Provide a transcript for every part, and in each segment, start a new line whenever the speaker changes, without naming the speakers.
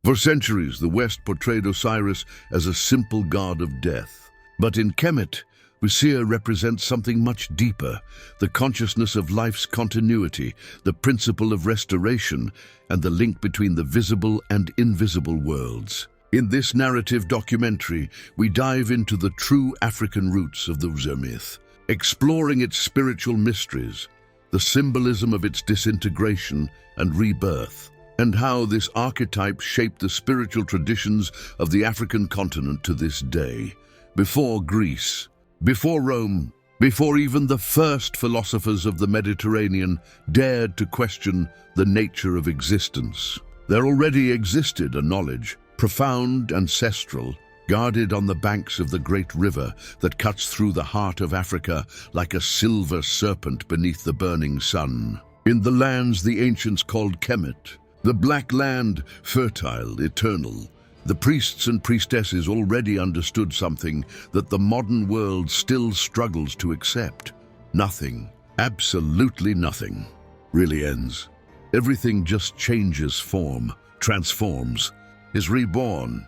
For centuries, the West portrayed Osiris as a simple god of death. But in Kemet, Wsir represents something much deeper, the consciousness of life's continuity, the principle of restoration, and the link between the visible and invisible worlds. In this narrative documentary, we dive into the true African roots of the Wsir myth, exploring its spiritual mysteries, the symbolism of its disintegration and rebirth, and how this archetype shaped the spiritual traditions of the African continent to this day. Before Greece, before Rome, before even the first philosophers of the Mediterranean dared to question the nature of existence, there already existed a knowledge, profound, ancestral, guarded on the banks of the great river that cuts through the heart of Africa like a silver serpent beneath the burning sun. In the lands the ancients called Kemet, the black land, fertile, eternal, the priests and priestesses already understood something that the modern world still struggles to accept. Nothing, absolutely nothing, really ends. Everything just changes form, transforms, is reborn.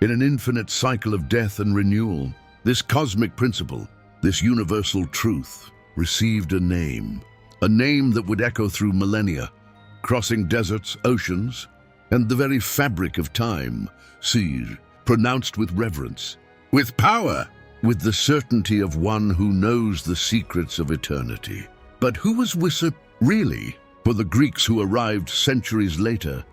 In an infinite cycle of death and renewal, this cosmic principle, this universal truth, received a name that would echo through millennia, crossing deserts, oceans, and the very fabric of time. Wsir, pronounced with reverence, with power, with the certainty of one who knows the secrets of eternity. But who was Wsir really? For the Greeks who arrived centuries later,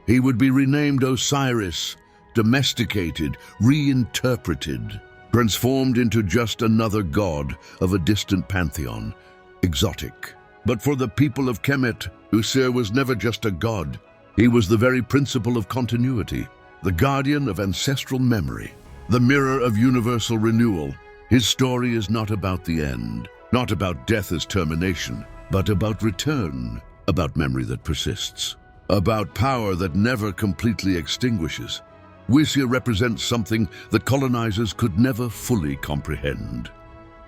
he would be renamed Osiris, domesticated, reinterpreted, transformed into just another god of a distant pantheon, exotic. But for the people of Kemet, Wsir was never just a god. He was the very principle of continuity, the guardian of ancestral memory, the mirror of universal renewal. His story is not about the end, not about death as termination, but about return, about memory that persists, about power that never completely extinguishes. Wsir represents something that colonizers could never fully comprehend.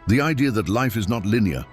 The idea that life is not linear,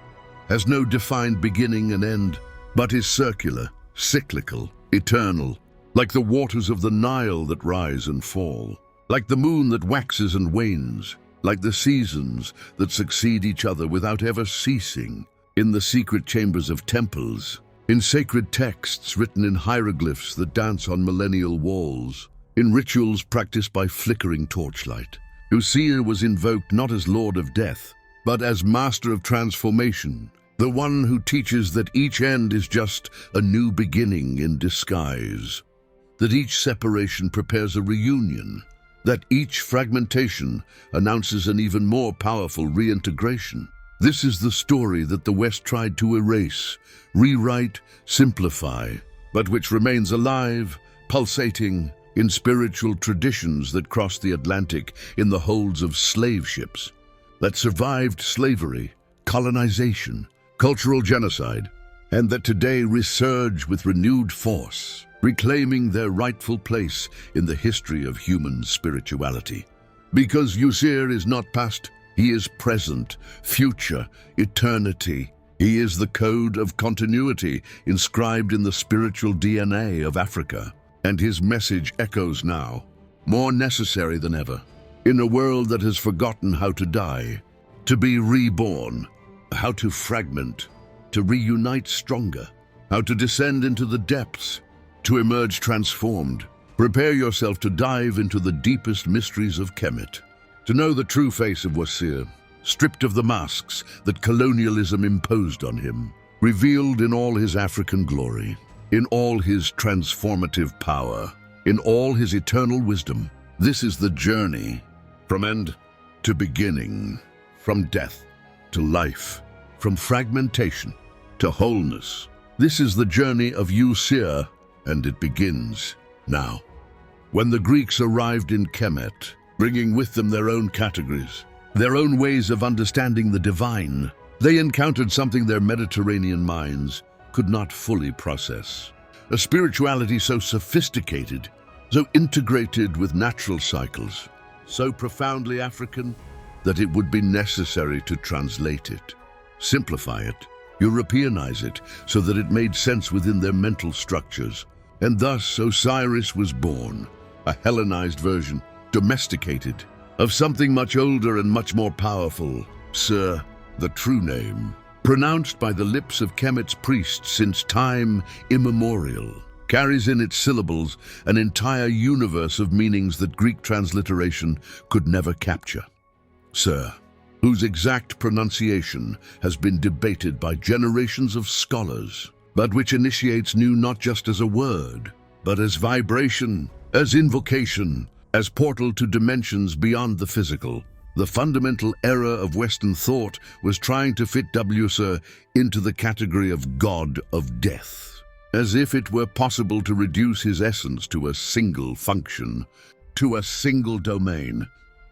has no defined beginning and end, but is circular, cyclical, eternal, like the waters of the Nile that rise and fall, like the moon that waxes and wanes, like the seasons that succeed each other without ever ceasing. In the secret chambers of temples, in sacred texts written in hieroglyphs that dance on millennial walls, in rituals practiced by flickering torchlight, Wsir was invoked not as Lord of Death, but as Master of Transformation, the one who teaches that each end is just a new beginning in disguise, that each separation prepares a reunion, that each fragmentation announces an even more powerful reintegration. This is the story that the West tried to erase, rewrite, simplify, but which remains alive, pulsating, in spiritual traditions that crossed the Atlantic in the holds of slave ships, that survived slavery, colonization, cultural genocide, and that today resurge with renewed force, reclaiming their rightful place in the history of human spirituality. Because Wsir is not past, he is present, future, eternity. He is the code of continuity inscribed in the spiritual DNA of Africa. And his message echoes now, more necessary than ever. In a world that has forgotten how to die, to be reborn, how to fragment, to reunite stronger, how to descend into the depths, to emerge transformed. Prepare yourself to dive into the deepest mysteries of Kemet, to know the true face of Wsir, stripped of the masks that colonialism imposed on him, revealed in all his African glory, in all his transformative power, in all his eternal wisdom. This is the journey from end to beginning, from death to life, from fragmentation to wholeness. This is the journey of Wsir, and it begins now. When the Greeks arrived in Kemet, bringing with them their own categories, their own ways of understanding the divine, they encountered something their Mediterranean minds could not fully process. A spirituality so sophisticated, so integrated with natural cycles, so profoundly African that it would be necessary to translate it, simplify it, Europeanize it so that it made sense within their mental structures. And thus Osiris was born, a Hellenized version, domesticated, of something much older and much more powerful, Wsir, the true name, pronounced by the lips of Kemet's priests since time immemorial, carries in its syllables an entire universe of meanings that Greek transliteration could never capture. Wsir, whose exact pronunciation has been debated by generations of scholars, but which initiates new not just as a word, but as vibration, as invocation, as portal to dimensions beyond the physical. The fundamental error of Western thought was trying to fit Wsir into the category of god of death, as if it were possible to reduce his essence to a single function, to a single domain.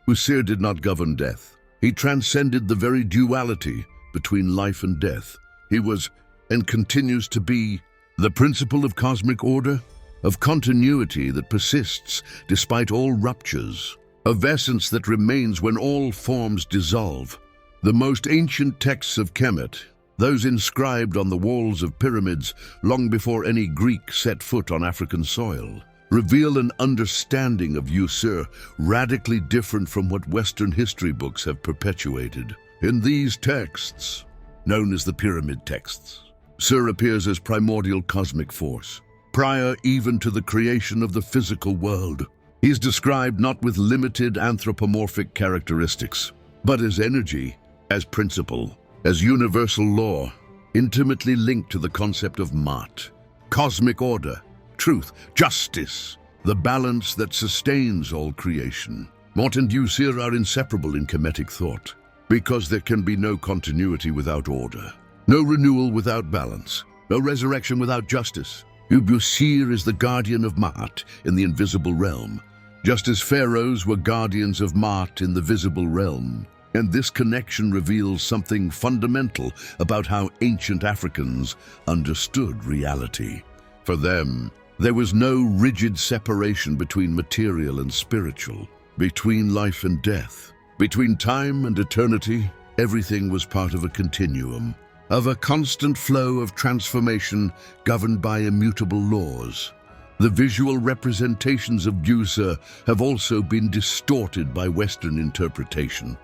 Wsir did not govern death. He transcended the very duality between life and death. He was, and continues to be, the principle of cosmic order, of continuity that persists despite all ruptures, of essence that remains when all forms dissolve. The most ancient texts of Kemet, those inscribed on the walls of pyramids long before any Greek set foot on African soil, reveal an understanding of Wsir radically different from what Western history books have perpetuated. In these texts, known as the pyramid texts, Wsir appears as primordial cosmic force, prior even to the creation of the physical world. He is described not with limited anthropomorphic characteristics, but as energy, as principle, as universal law, intimately linked to the concept of Maat, cosmic order, truth, justice, the balance that sustains all creation. Maat and Wsir are inseparable in Kemetic thought, because there can be no continuity without order, no renewal without balance, no resurrection without justice. Wsir is the guardian of Maat in the invisible realm, just as pharaohs were guardians of Maat in the visible realm. And this connection reveals something fundamental about how ancient Africans understood reality. For them, there was no rigid separation between material and spiritual, between life and death, between time and eternity. Everything was part of a continuum, of a constant flow of transformation governed by immutable laws. The visual representations of Wsir have also been distorted by Western interpretation.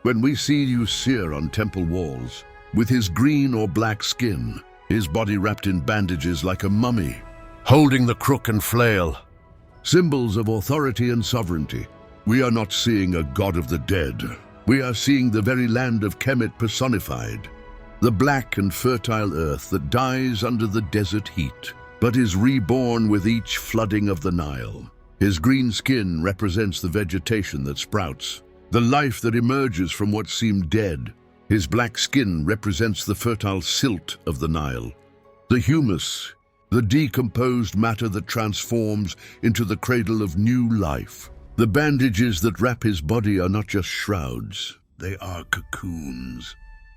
When we see Wsir on temple walls, with his green or black skin, his body wrapped in bandages like a mummy, holding the crook and flail, symbols of authority and sovereignty, we are not seeing a god of the dead. We are seeing the very land of Kemet personified, the black and fertile earth that dies under the desert heat, but is reborn with each flooding of the Nile. His green skin represents the vegetation that sprouts, the life that emerges from what seemed dead. His black skin represents the fertile silt of the Nile, the humus, the decomposed matter that transforms into the cradle of new life. The bandages that wrap his body are not just shrouds, they are cocoons.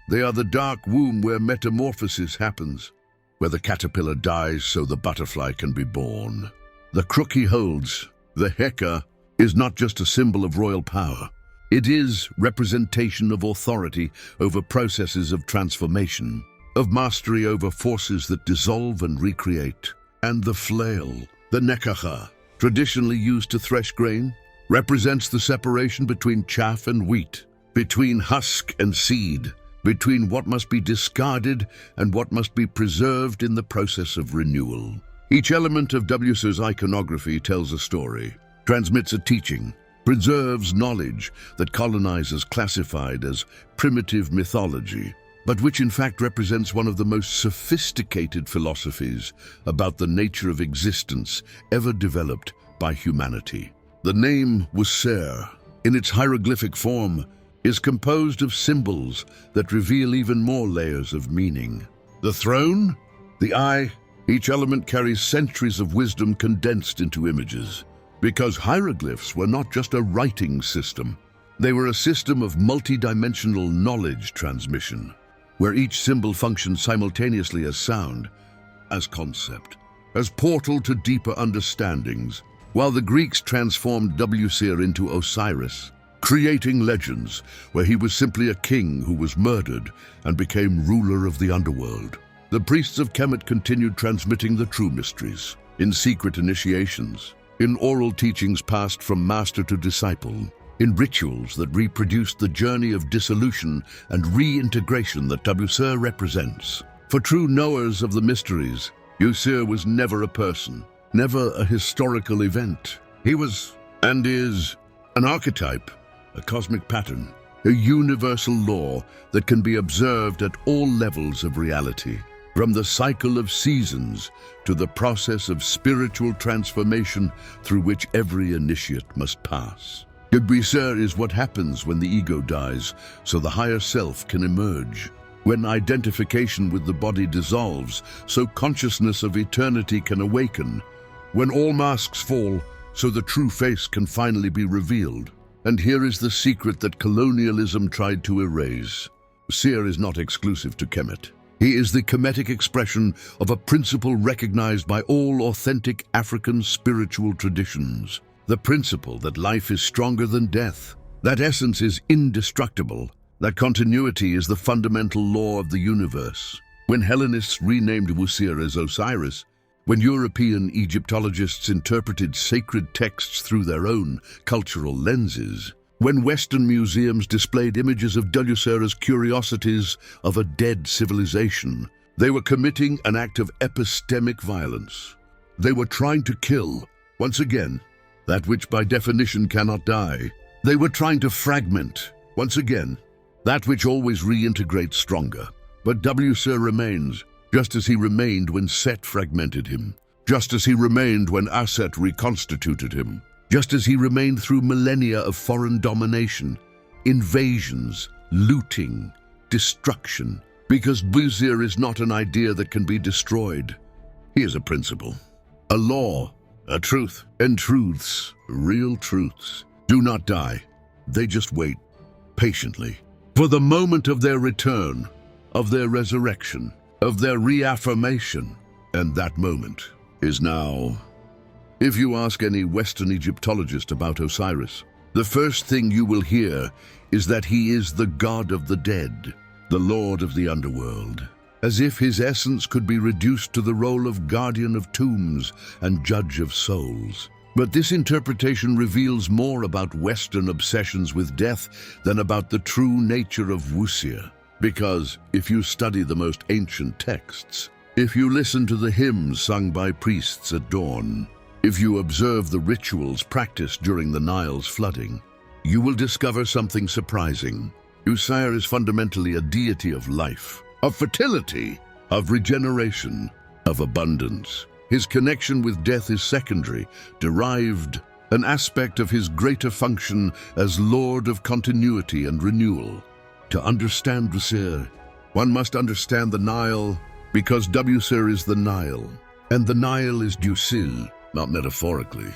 They are the dark womb where metamorphosis happens, where the caterpillar dies so the butterfly can be born. The crook he holds, the heka, is not just a symbol of royal power. It is representation of authority over processes of transformation, of mastery over forces that dissolve and recreate. And the flail, the nekacha, traditionally used to thresh grain, represents the separation between chaff and wheat, between husk and seed, between what must be discarded and what must be preserved in the process of renewal. Each element of Wsir's iconography tells a story, transmits a teaching, preserves knowledge that colonizers classified as primitive mythology, but which in fact represents one of the most sophisticated philosophies about the nature of existence ever developed by humanity. The name Wsir, in its hieroglyphic form, is composed of symbols that reveal even more layers of meaning. The throne, the eye, each element carries centuries of wisdom condensed into images. Because hieroglyphs were not just a writing system, they were a system of multidimensional knowledge transmission, where each symbol functioned simultaneously as sound, as concept, as portal to deeper understandings, while the Greeks transformed Wsir into Osiris, creating legends where he was simply a king who was murdered and became ruler of the underworld. The priests of Kemet continued transmitting the true mysteries, in secret initiations, in oral teachings passed from master to disciple, in rituals that reproduced the journey of dissolution and reintegration that Wsir represents. For true knowers of the mysteries, Wsir was never a person, never a historical event. He was, and is, an archetype, a cosmic pattern, a universal law that can be observed at all levels of reality, from the cycle of seasons to the process of spiritual transformation through which every initiate must pass. Wsir is what happens when the ego dies, so the higher self can emerge. When identification with the body dissolves, so consciousness of eternity can awaken. When all masks fall, so the true face can finally be revealed. And here is the secret that colonialism tried to erase. Wsir is not exclusive to Kemet. He is the Kemetic expression of a principle recognized by all authentic African spiritual traditions. The principle that life is stronger than death, that essence is indestructible, that continuity is the fundamental law of the universe. When Hellenists renamed Wsir as Osiris, when European Egyptologists interpreted sacred texts through their own cultural lenses, when Western museums displayed images of Wsir as curiosities of a dead civilization, they were committing an act of epistemic violence. They were trying to kill, once again, that which by definition cannot die. They were trying to fragment, once again, that which always reintegrates stronger. But Wsir remains, just as he remained when Set fragmented him, just as he remained when Aset reconstituted him, just as he remained through millennia of foreign domination, invasions, looting, destruction. Because Wsir is not an idea that can be destroyed. He is a principle, a law, a truth, and truths, real truths, do not die. They just wait, patiently, for the moment of their return, of their resurrection, of their reaffirmation. And that moment is now. If you ask any Western Egyptologist about Osiris, the first thing you will hear is that he is the god of the dead, the lord of the underworld, as if his essence could be reduced to the role of guardian of tombs and judge of souls. But this interpretation reveals more about Western obsessions with death than about the true nature of Wsir. Because if you study the most ancient texts, if you listen to the hymns sung by priests at dawn, if you observe the rituals practiced during the Nile's flooding, you will discover something surprising. Wsir is fundamentally a deity of life, of fertility, of regeneration, of abundance. His connection with death is secondary, derived, an aspect of his greater function as Lord of continuity and renewal. To understand Wsir, one must understand the Nile, because Wsir is the Nile, and the Nile is Dusil, not metaphorically,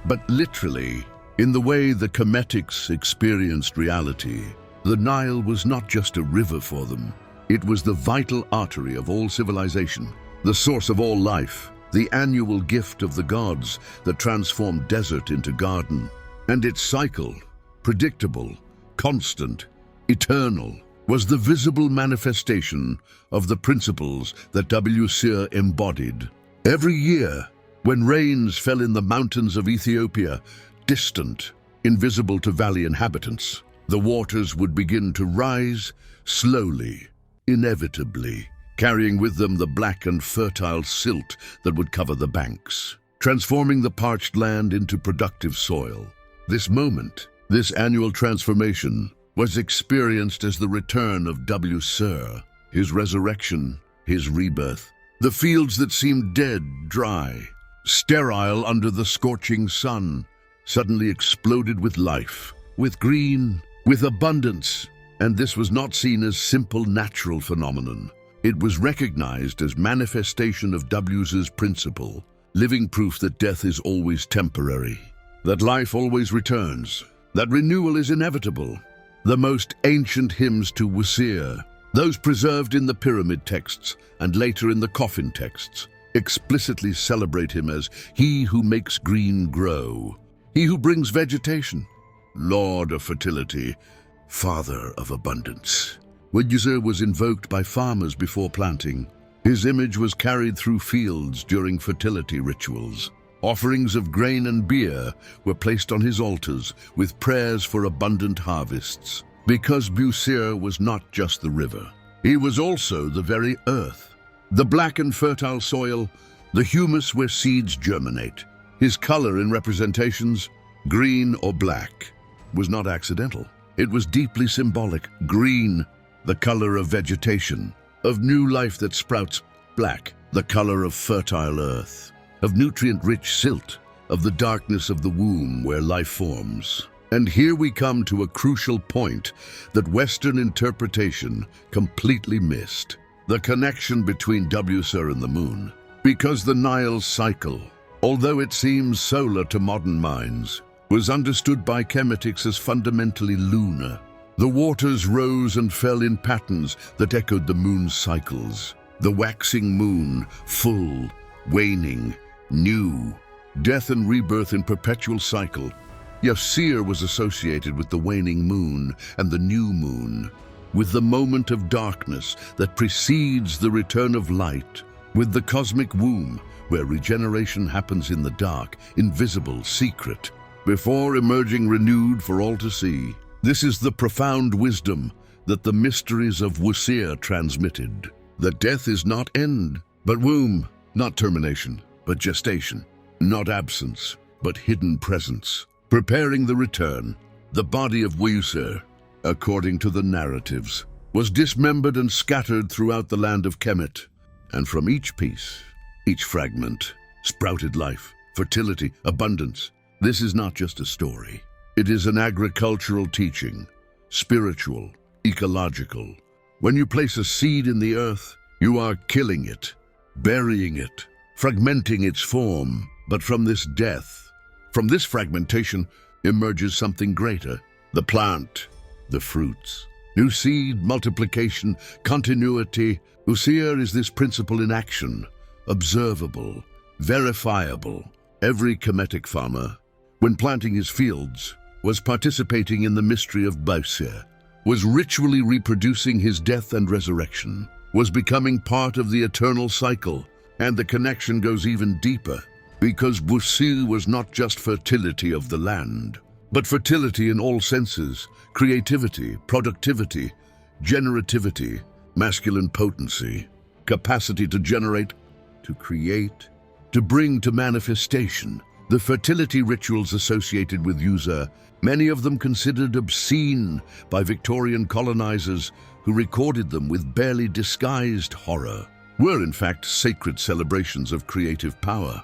but literally. In the way the Kemetics experienced reality, the Nile was not just a river for them. It was the vital artery of all civilization, the source of all life, the annual gift of the gods that transformed desert into garden. And its cycle, predictable, constant, eternal, was the visible manifestation of the principles that Wsir embodied. Every year, when rains fell in the mountains of Ethiopia, distant, invisible to valley inhabitants, the waters would begin to rise slowly, inevitably, carrying with them the black and fertile silt that would cover the banks, transforming the parched land into productive soil. This moment, this annual transformation, was experienced as the return of Wsir, his resurrection, his rebirth. The fields that seemed dead, dry, sterile under the scorching sun, suddenly exploded with life, with green, with abundance. And this was not seen as simple natural phenomenon. It was recognized as manifestation of Wsir's principle, living proof that death is always temporary, that life always returns, that renewal is inevitable. The most ancient hymns to Wsir, those preserved in the pyramid texts and later in the coffin texts, explicitly celebrate him as he who makes green grow, he who brings vegetation, Lord of fertility, Father of abundance. When Wsir was invoked by farmers before planting, his image was carried through fields during fertility rituals. Offerings of grain and beer were placed on his altars with prayers for abundant harvests. Because Wsir was not just the river, he was also the very earth, the black and fertile soil, the humus where seeds germinate. His color in representations, green or black, was not accidental. It was deeply symbolic. Green, the color of vegetation, of new life that sprouts. Black, the color of fertile earth, of nutrient-rich silt, of the darkness of the womb where life forms. And here we come to a crucial point that Western interpretation completely missed: the connection between Wsir and the moon. Because the Nile's cycle, although it seems solar to modern minds, was understood by Kemetics as fundamentally lunar. The waters rose and fell in patterns that echoed the moon's cycles. The waxing moon, full, waning, new, death and rebirth in perpetual cycle. Wsir was associated with the waning moon and the new moon, with the moment of darkness that precedes the return of light, with the cosmic womb, where regeneration happens in the dark, invisible, secret, before emerging renewed for all to see. This is the profound wisdom that the mysteries of Wsir transmitted. That death is not end, but womb, not termination, but gestation, not absence, but hidden presence, preparing the return. The body of Wsir, according to the narratives, was dismembered and scattered throughout the land of Kemet, and from each piece, each fragment, sprouted life, fertility, abundance. This is not just a story. It is an agricultural teaching, spiritual, ecological. When you place a seed in the earth, you are killing it, burying it, fragmenting its form. But from this death, from this fragmentation, emerges something greater: the plant, the fruits. New seed, multiplication, continuity. Wsir is this principle in action, observable, verifiable. Every Kemetic farmer, when planting his fields, was participating in the mystery of Wsir, was ritually reproducing his death and resurrection, was becoming part of the eternal cycle. And the connection goes even deeper, because Wsir was not just fertility of the land, but fertility in all senses: creativity, productivity, generativity, masculine potency, capacity to generate, to create, to bring to manifestation. The fertility rituals associated with Wsir, many of them considered obscene by Victorian colonizers who recorded them with barely disguised horror, were in fact sacred celebrations of creative power,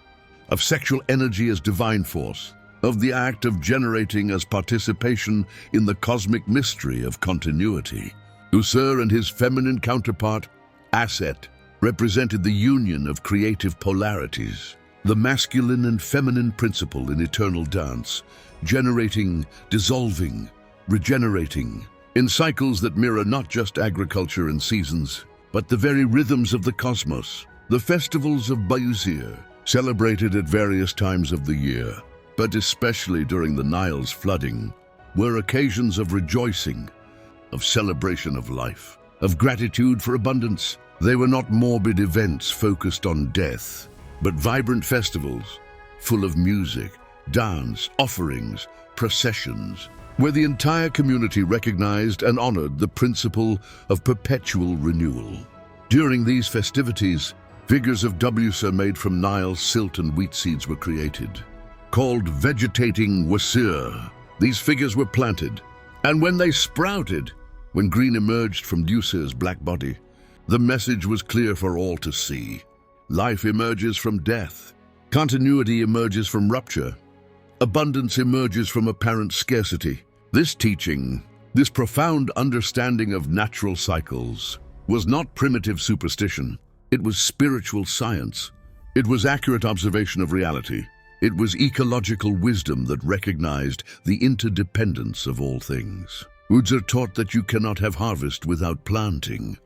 of sexual energy as divine force, of the act of generating as participation in the cosmic mystery of continuity. Wsir and his feminine counterpart, Aset, represented the union of creative polarities, the masculine and feminine principle in eternal dance, generating, dissolving, regenerating, in cycles that mirror not just agriculture and seasons, but the very rhythms of the cosmos. The festivals of Wsir, celebrated at various times of the year, but especially during the Nile's flooding, were occasions of rejoicing, of celebration of life, of gratitude for abundance. They were not morbid events focused on death, but vibrant festivals, full of music, dance, offerings, processions, where the entire community recognized and honored the principle of perpetual renewal. During these festivities, figures of Wsir made from Nile silt and wheat seeds were created, called vegetating Wsir. These figures were planted, and when they sprouted, when green emerged from Wsir's black body, the message was clear for all to see. Life emerges from death. Continuity emerges from rupture. Abundance emerges from apparent scarcity. This teaching, this profound understanding of natural cycles, was not primitive superstition. It was spiritual science. It was accurate observation of reality. It was ecological wisdom that recognized the interdependence of all things. Wsir taught that you cannot have harvest without planting,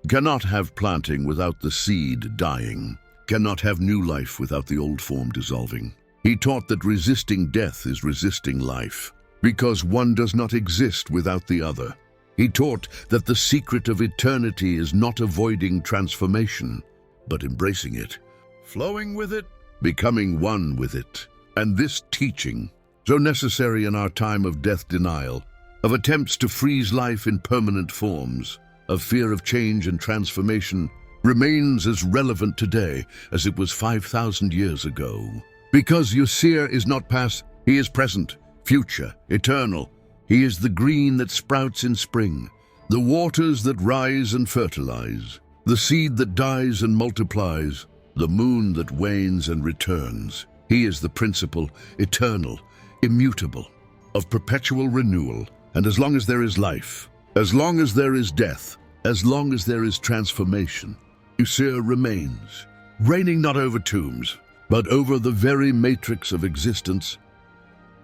cannot have planting without the seed dying, cannot have new life without the old form dissolving. He taught that resisting death is resisting life, because one does not exist without the other. He taught that the secret of eternity is not avoiding transformation, but embracing it, flowing with it. becoming one with it. And this teaching, so necessary in our time of death denial, of attempts to freeze life in permanent forms, of fear of change and transformation, remains as relevant today as it was 5,000 years ago. Because Wsir is not past, he is present, future, eternal. He is the green that sprouts in spring, the waters that rise and fertilize, the seed that dies and multiplies, the moon that wanes and returns. He is the principle, eternal, immutable, of perpetual renewal. And as long as there is life, as long as there is death, as long as there is transformation, Wsir remains, reigning not over tombs, but over the very matrix of existence.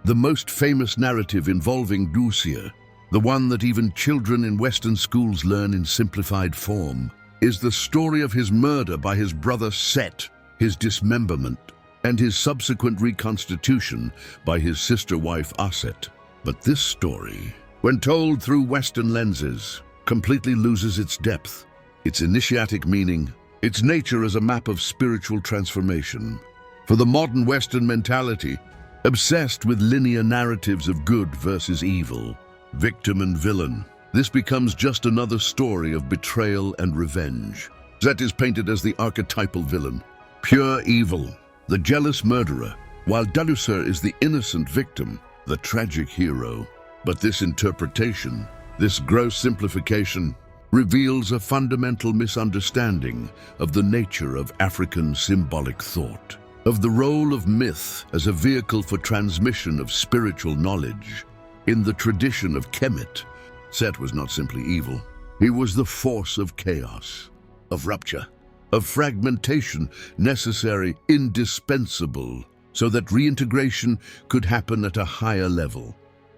The most famous narrative involving Wsir, the one that even children in Western schools learn in simplified form, is the story of his murder by his brother Set, his dismemberment, and his subsequent reconstitution by his sister-wife Aset. But this story, when told through Western lenses, completely loses its depth, its initiatic meaning, its nature as a map of spiritual transformation. For the modern Western mentality, obsessed with linear narratives of good versus evil, victim and villain, this becomes just another story of betrayal and revenge. Set is painted as the archetypal villain, pure evil, the jealous murderer, while Wsir is the innocent victim, the tragic hero. But this interpretation, this gross simplification, reveals a fundamental misunderstanding of the nature of African symbolic thought, of the role of myth as a vehicle for transmission of spiritual knowledge. In the tradition of Kemet, Set was not simply evil. He was the force of chaos, of rupture, of fragmentation, necessary, indispensable, so that reintegration could happen at a higher level.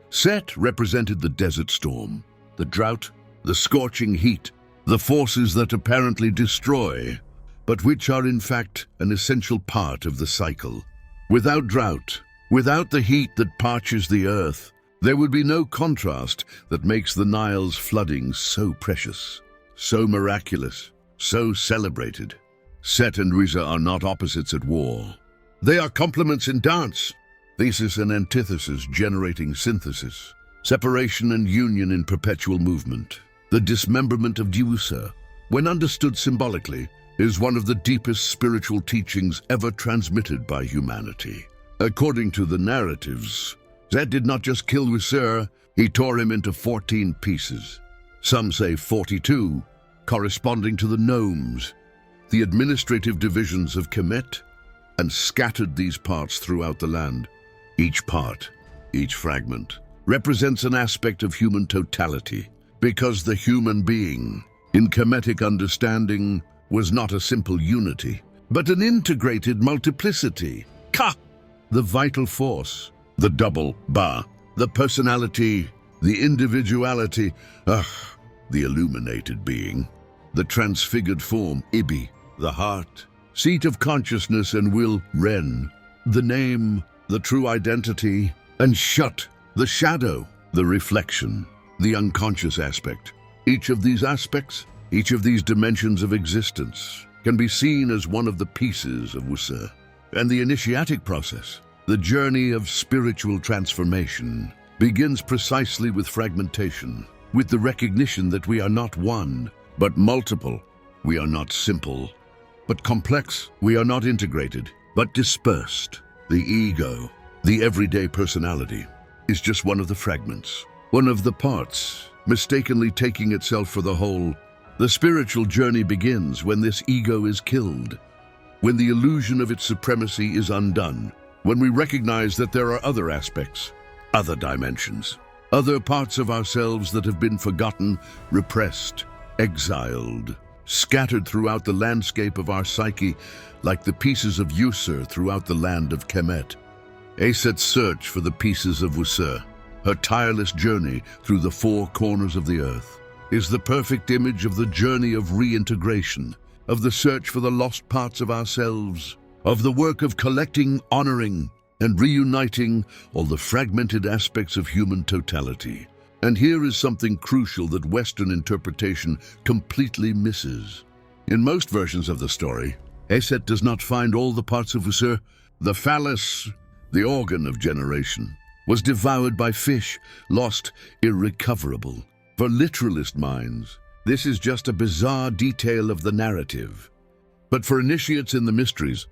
Set represented the desert storm, the drought, the scorching heat, the forces that apparently destroy, but which are in fact an essential part of the cycle. Without drought, without the heat that parches the earth, there would be no contrast that makes the Nile's flooding so precious, so miraculous, so celebrated. Set and Wsir are not opposites at war. They are complements in dance, thesis and antithesis generating synthesis, separation and union in perpetual movement. The dismemberment of Wsir, when understood symbolically, is one of the deepest spiritual teachings ever transmitted by humanity. According to the narratives, Set did not just kill Wsir, he tore him into 14 pieces. Some say 42, corresponding to the gnomes, the administrative divisions of Kemet, and scattered these parts throughout the land. Each part, each fragment, represents an aspect of human totality, because the human being, in Kemetic understanding, was not a simple unity, but an integrated multiplicity. Ka! The vital force, the double, Ba, the personality, the individuality, the illuminated being, the transfigured form, Ibi, the heart, seat of consciousness and will, Ren, the name, the true identity, and Shut, the shadow, the reflection, the unconscious aspect. Each of these aspects, each of these dimensions of existence, can be seen as one of the pieces of Wsir. And the initiatic process, the journey of spiritual transformation, begins precisely with fragmentation, with the recognition that we are not one, but multiple. We are not simple, but complex. We are not integrated, but dispersed. The ego, the everyday personality, is just one of the fragments, one of the parts, mistakenly taking itself for the whole. The spiritual journey begins when this ego is killed, when the illusion of its supremacy is undone, when we recognize that there are other aspects, other dimensions, other parts of ourselves that have been forgotten, repressed, exiled, scattered throughout the landscape of our psyche like the pieces of Wsir throughout the land of Kemet. Aset's search for the pieces of Wsir, her tireless journey through the four corners of the earth, is the perfect image of the journey of reintegration, of the search for the lost parts of ourselves, of the work of collecting, honoring, and reuniting all the fragmented aspects of human totality. And here is something crucial that Western interpretation completely misses. In most versions of the story, Aset does not find all the parts of Wsir. The phallus, the organ of generation, was devoured by fish, lost irrecoverable. For literalist minds, this is just a bizarre detail of the narrative. But for initiates in the mysteries,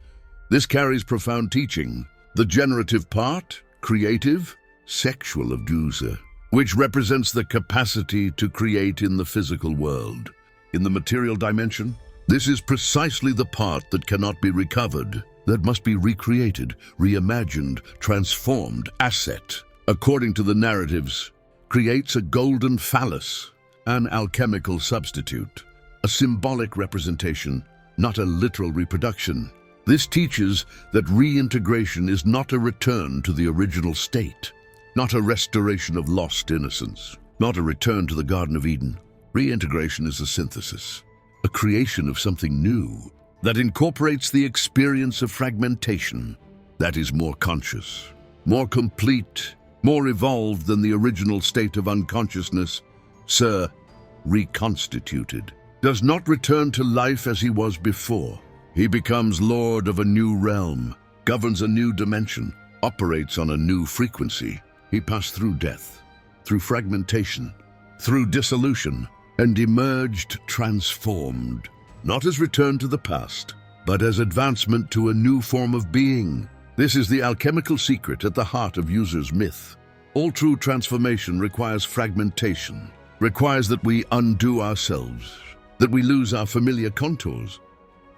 this carries profound teaching. The generative part, creative, sexual of Wsir, which represents the capacity to create in the physical world. In the material dimension, this is precisely the part that cannot be recovered, that must be recreated, reimagined, transformed. Aset, according to the narratives, creates a golden phallus, an alchemical substitute, a symbolic representation, not a literal reproduction. This teaches that reintegration is not a return to the original state, not a restoration of lost innocence, not a return to the Garden of Eden. Reintegration is a synthesis, a creation of something new that incorporates the experience of fragmentation, that is more conscious, more complete, more evolved than the original state of unconsciousness. Wsir, reconstituted, does not return to life as he was before. He becomes lord of a new realm, governs a new dimension, operates on a new frequency. He passed through death, through fragmentation, through dissolution, and emerged transformed, not as return to the past, but as advancement to a new form of being. This is the alchemical secret at the heart of Wsir's myth. All true transformation requires fragmentation, requires that we undo ourselves, that we lose our familiar contours,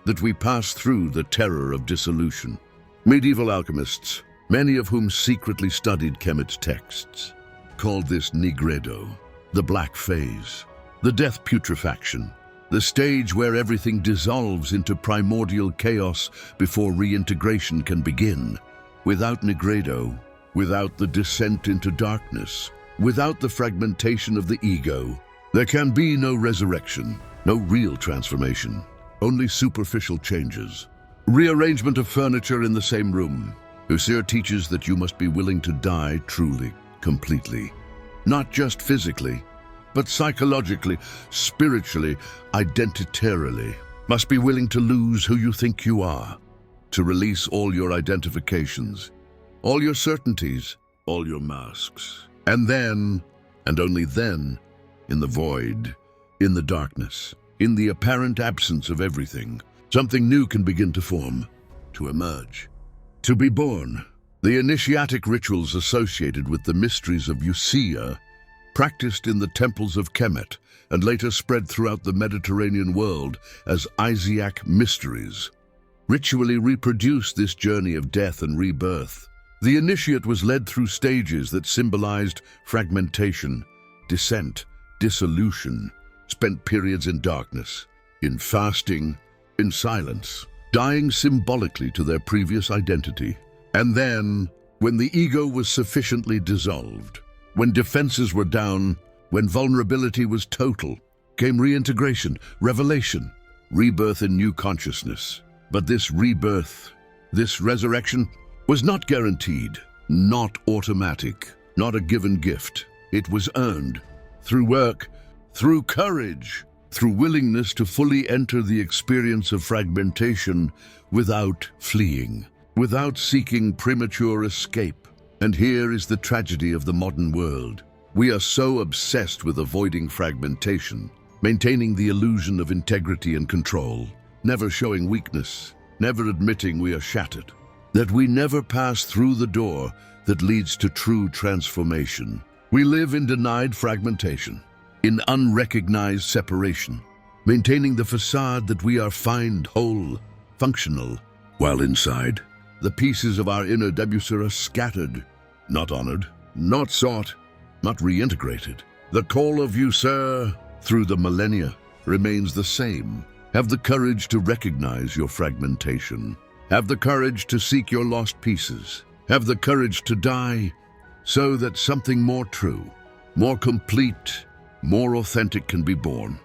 that we pass through the terror of dissolution. Medieval alchemists, many of whom secretly studied Kemet's texts, called this nigredo, the black phase, the death putrefaction, the stage where everything dissolves into primordial chaos before reintegration can begin. Without nigredo, without the descent into darkness, without the fragmentation of the ego, there can be no resurrection, no real transformation, only superficial changes. Rearrangement of furniture in the same room. Wsir teaches that you must be willing to die truly, completely, not just physically, but psychologically, spiritually, identitarily. Must be willing to lose who you think you are, to release all your identifications, all your certainties, all your masks. And then, and only then, in the void, in the darkness, in the apparent absence of everything, something new can begin to form, to emerge, to be born. The initiatic rituals associated with the mysteries of Wsir, practiced in the temples of Kemet and later spread throughout the Mediterranean world as Isiac mysteries, ritually reproduced this journey of death and rebirth. The initiate was led through stages that symbolized fragmentation, descent, dissolution, spent periods in darkness, in fasting, in silence, dying symbolically to their previous identity. And then, when the ego was sufficiently dissolved, when defenses were down, when vulnerability was total, came reintegration, revelation, rebirth in new consciousness. But this rebirth, this resurrection, was not guaranteed, not automatic, not a given gift. It was earned through work, through courage, through willingness to fully enter the experience of fragmentation without fleeing, without seeking premature escape. And here is the tragedy of the modern world. We are so obsessed with avoiding fragmentation, maintaining the illusion of integrity and control, never showing weakness, never admitting we are shattered, that we never pass through the door that leads to true transformation. We live in denied fragmentation, in unrecognized separation, maintaining the facade that we are fine, whole, functional, while inside, the pieces of our inner Wsir are scattered, not honored, not sought, not reintegrated. The call of Wsir through the millennia remains the same. Have the courage to recognize your fragmentation. Have the courage to seek your lost pieces. Have the courage to die so that something more true, more complete, more authentic can be born.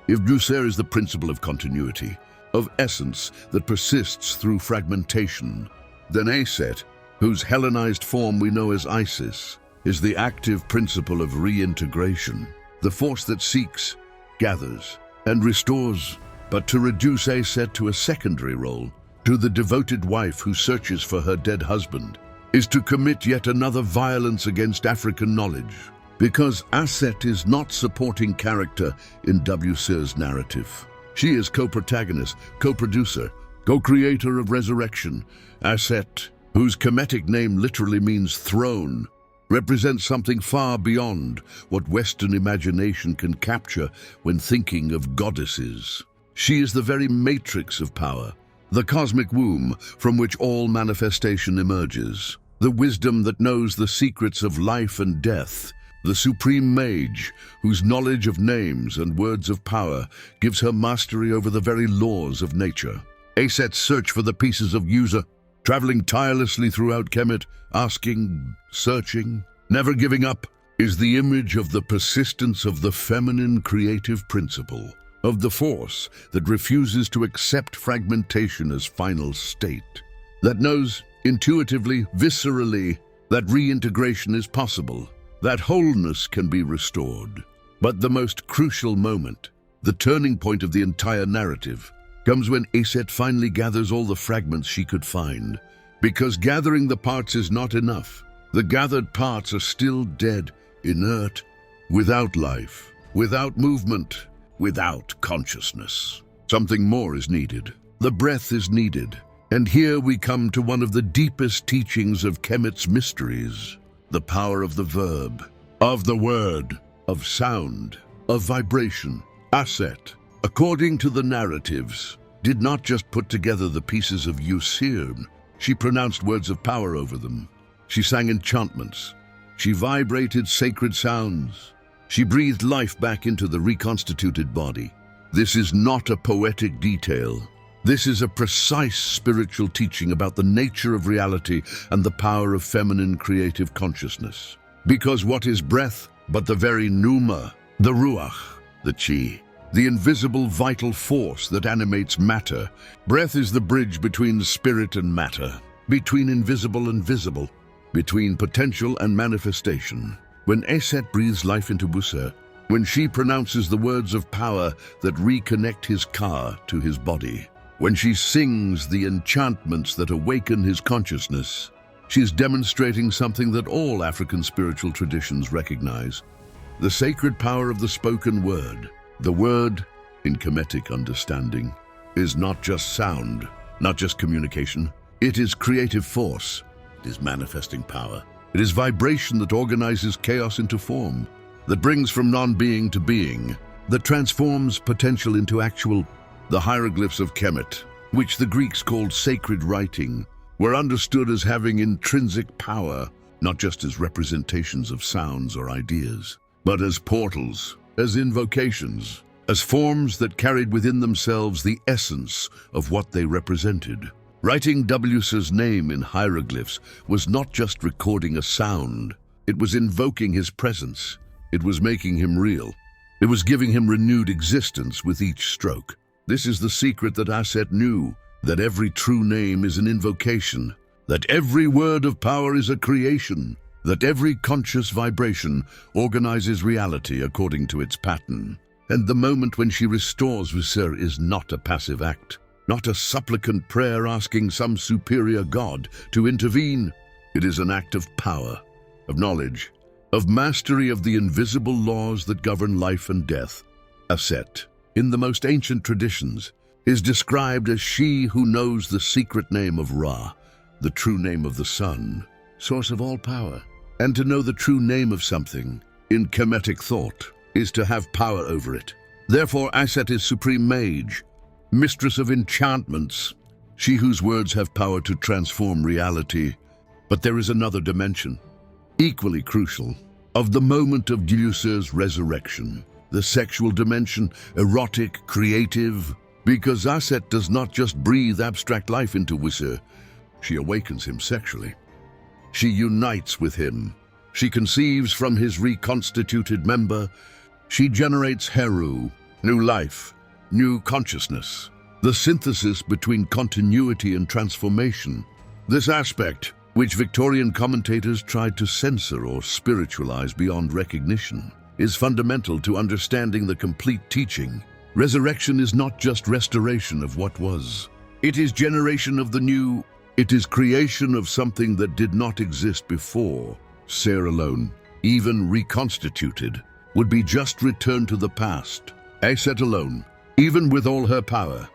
If Wsir is the principle of continuity, of essence that persists through fragmentation, then Aset, whose Hellenized form we know as Isis, is the active principle of reintegration, the force that seeks, gathers, and restores but to reduce Aset to a secondary role, to the devoted wife who searches for her dead husband, is to commit yet another violence against African knowledge, because Aset is not supporting character in Wsir's narrative. She is co-protagonist, co-producer, co-creator of resurrection. Aset, whose Kemetic name literally means throne, represents something far beyond what Western imagination can capture when thinking of goddesses. She is the very matrix of power, the cosmic womb from which all manifestation emerges, the wisdom that knows the secrets of life and death, the supreme mage whose knowledge of names and words of power gives her mastery over the very laws of nature. Aset's search for the pieces of Wsir, traveling tirelessly throughout Kemet, asking, searching, never giving up, is the image of the persistence of the feminine creative principle, of the force that refuses to accept fragmentation as final state, that knows intuitively, viscerally, that reintegration is possible, that wholeness can be restored. But the most crucial moment, the turning point of the entire narrative, comes when Aset finally gathers all the fragments she could find. Because gathering the parts is not enough. The gathered parts are still dead, inert, without life, without movement, without consciousness. Something more is needed. The breath is needed. And here we come to one of the deepest teachings of Kemet's mysteries, the power of the verb, of the word, of sound, of vibration. Aset, according to the narratives, did not just put together the pieces of Wsir. She pronounced words of power over them. She sang enchantments. She vibrated sacred sounds. She breathed life back into the reconstituted body. This is not a poetic detail. This is a precise spiritual teaching about the nature of reality and the power of feminine creative consciousness. Because what is breath but the very pneuma, the ruach, the chi, the invisible vital force that animates matter? Breath is the bridge between spirit and matter, between invisible and visible, between potential and manifestation. When Aset breathes life into Wsir, when she pronounces the words of power that reconnect his ka to his body, when she sings the enchantments that awaken his consciousness, she is demonstrating something that all African spiritual traditions recognize: the sacred power of the spoken word. The word, in Kemetic understanding, is not just sound, not just communication. It is creative force. It is manifesting power. It is vibration that organizes chaos into form, that brings from non-being to being, that transforms potential into actual. The hieroglyphs of Kemet, which the Greeks called sacred writing, were understood as having intrinsic power, not just as representations of sounds or ideas, but as portals, as invocations, as forms that carried within themselves the essence of what they represented. Writing Wsir's name in hieroglyphs was not just recording a sound, it was invoking his presence. It was making him real. It was giving him renewed existence with each stroke. This is the secret that Aset knew, that every true name is an invocation, that every word of power is a creation, that every conscious vibration organizes reality according to its pattern. And the moment when she restores Wsir is not a passive act, not a supplicant prayer asking some superior god to intervene. It is an act of power, of knowledge, of mastery of the invisible laws that govern life and death. Aset, in the most ancient traditions, is described as she who knows the secret name of Ra, the true name of the sun, source of all power. And to know the true name of something, in Kemetic thought, is to have power over it. Therefore, Aset is supreme mage, mistress of enchantments, she whose words have power to transform reality. But there is another dimension, equally crucial, of the moment of Wsir's resurrection. The sexual dimension, erotic, creative, because Aset does not just breathe abstract life into Wsir, she awakens him sexually. She unites with him. She conceives from his reconstituted member. She generates Heru, new life, new consciousness, the synthesis between continuity and transformation. This aspect, which Victorian commentators tried to censor or spiritualize beyond recognition, is fundamental to understanding the complete teaching. Resurrection is not just restoration of what was. It is generation of the new. It is creation of something that did not exist before. Wsir alone, even reconstituted, would be just returned to the past. Aset alone, even with all her power,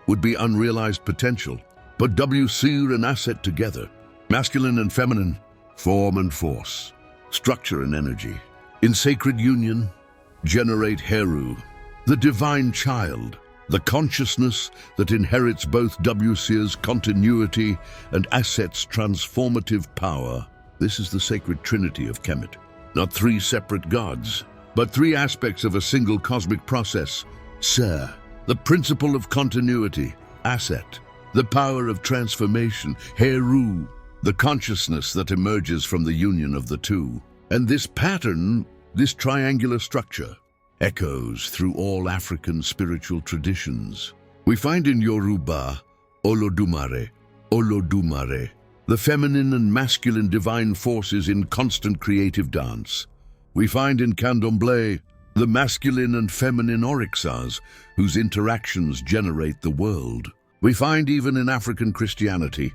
would be unrealized potential. But Wsir and Aset together, masculine and feminine, form and force, structure and energy, in sacred union, generate Heru, the divine child, the consciousness that inherits both Wsir's continuity and Aset's transformative power. This is the sacred trinity of Kemet. Not three separate gods, but three aspects of a single cosmic process. Wsir, the principle of continuity. Aset, the power of transformation. Heru, the consciousness that emerges from the union of the two. And this pattern, this triangular structure, echoes through all African spiritual traditions. We find in Yoruba, Olodumare, the feminine and masculine divine forces in constant creative dance. We find in Candomblé, the masculine and feminine orixas, whose interactions generate the world. We find even in African Christianity,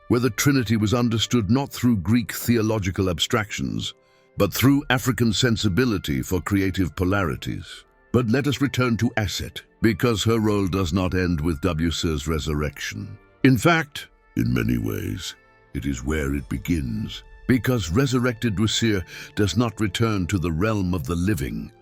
where the Trinity was understood not through Greek theological abstractions, but through African sensibility for creative polarities. But let us return to Aset, because her role does not end with Wsir's resurrection. In fact, in many ways, it is where it begins, because resurrected Wsir does not return to the realm of the living,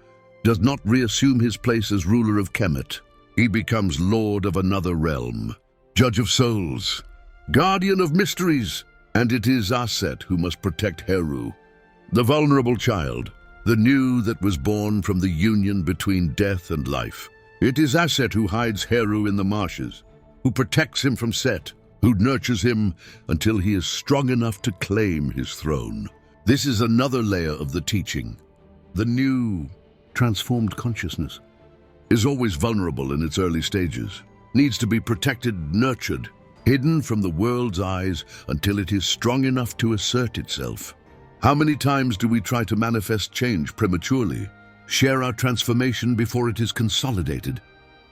does not reassume his place as ruler of Kemet. He becomes lord of another realm, judge of souls, guardian of mysteries, and it is Aset who must protect Heru, the vulnerable child, the new that was born from the union between death and life. It is Aset who hides Heru in the marshes, who protects him from Set, who nurtures him until he is strong enough to claim his throne. This is another layer of the teaching. The new, transformed consciousness is always vulnerable in its early stages, needs to be protected, nurtured, hidden from the world's eyes until it is strong enough to assert itself. How many times do we try to manifest change prematurely, share our transformation before it is consolidated,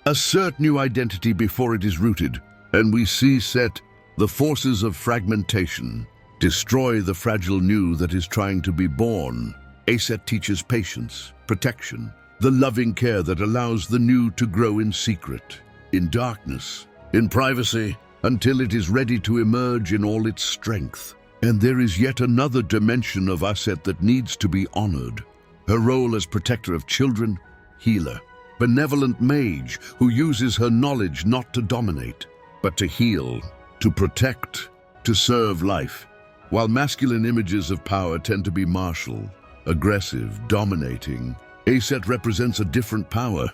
assert new identity before it is rooted, and we see Set, the forces of fragmentation, destroy the fragile new that is trying to be born. Aset teaches patience, protection, the loving care that allows the new to grow in secret, in darkness, in privacy, until it is ready to emerge in all its strength. And there is yet another dimension of Aset that needs to be honored. Her role as protector of children, healer, benevolent mage who uses her knowledge not to dominate, but to heal, to protect, to serve life. While masculine images of power tend to be martial, aggressive, dominating, Aset represents a different power.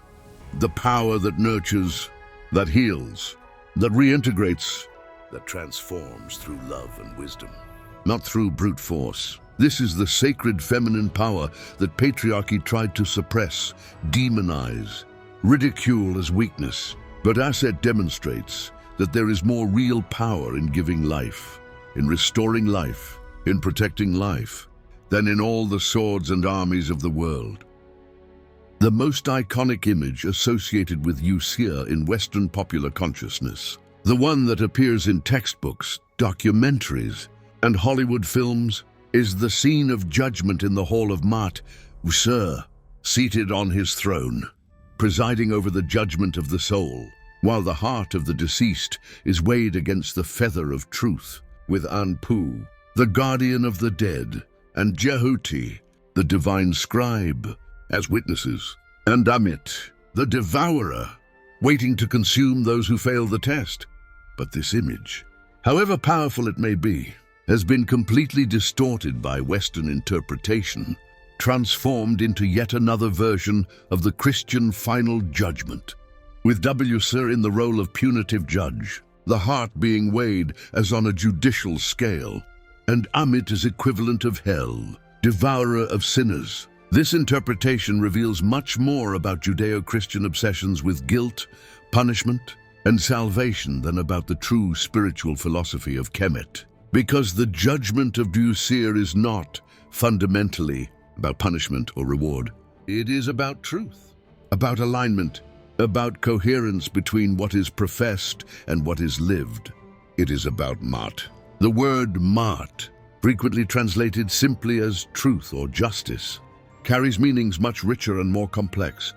The power that nurtures, that heals, that reintegrates, that transforms through love and wisdom, not through brute force. This is the sacred feminine power that patriarchy tried to suppress, demonize, ridicule as weakness. But Aset demonstrates that there is more real power in giving life, in restoring life, in protecting life, than in all the swords and armies of the world. The most iconic image associated with Wsir in Western popular consciousness, the one that appears in textbooks, documentaries, and Hollywood films, is the scene of judgment in the Hall of Maat. Wsir, seated on his throne, presiding over the judgment of the soul, while the heart of the deceased is weighed against the feather of truth, with Anpu, the guardian of the dead, and Jehuti, the divine scribe, as witnesses, and Amit, the devourer, waiting to consume those who fail the test. But this image, however powerful it may be, has been completely distorted by Western interpretation, transformed into yet another version of the Christian final judgment, with Wsir in the role of punitive judge, the heart being weighed as on a judicial scale, and Amit as equivalent of hell, devourer of sinners. This interpretation reveals much more about Judeo-Christian obsessions with guilt, punishment, and salvation than about the true spiritual philosophy of Kemet. Because the judgment of Wsir is not fundamentally about punishment or reward. It is about truth, about alignment, about coherence between what is professed and what is lived. It is about Maat. The word Maat, frequently translated simply as truth or justice, carries meanings much richer and more complex.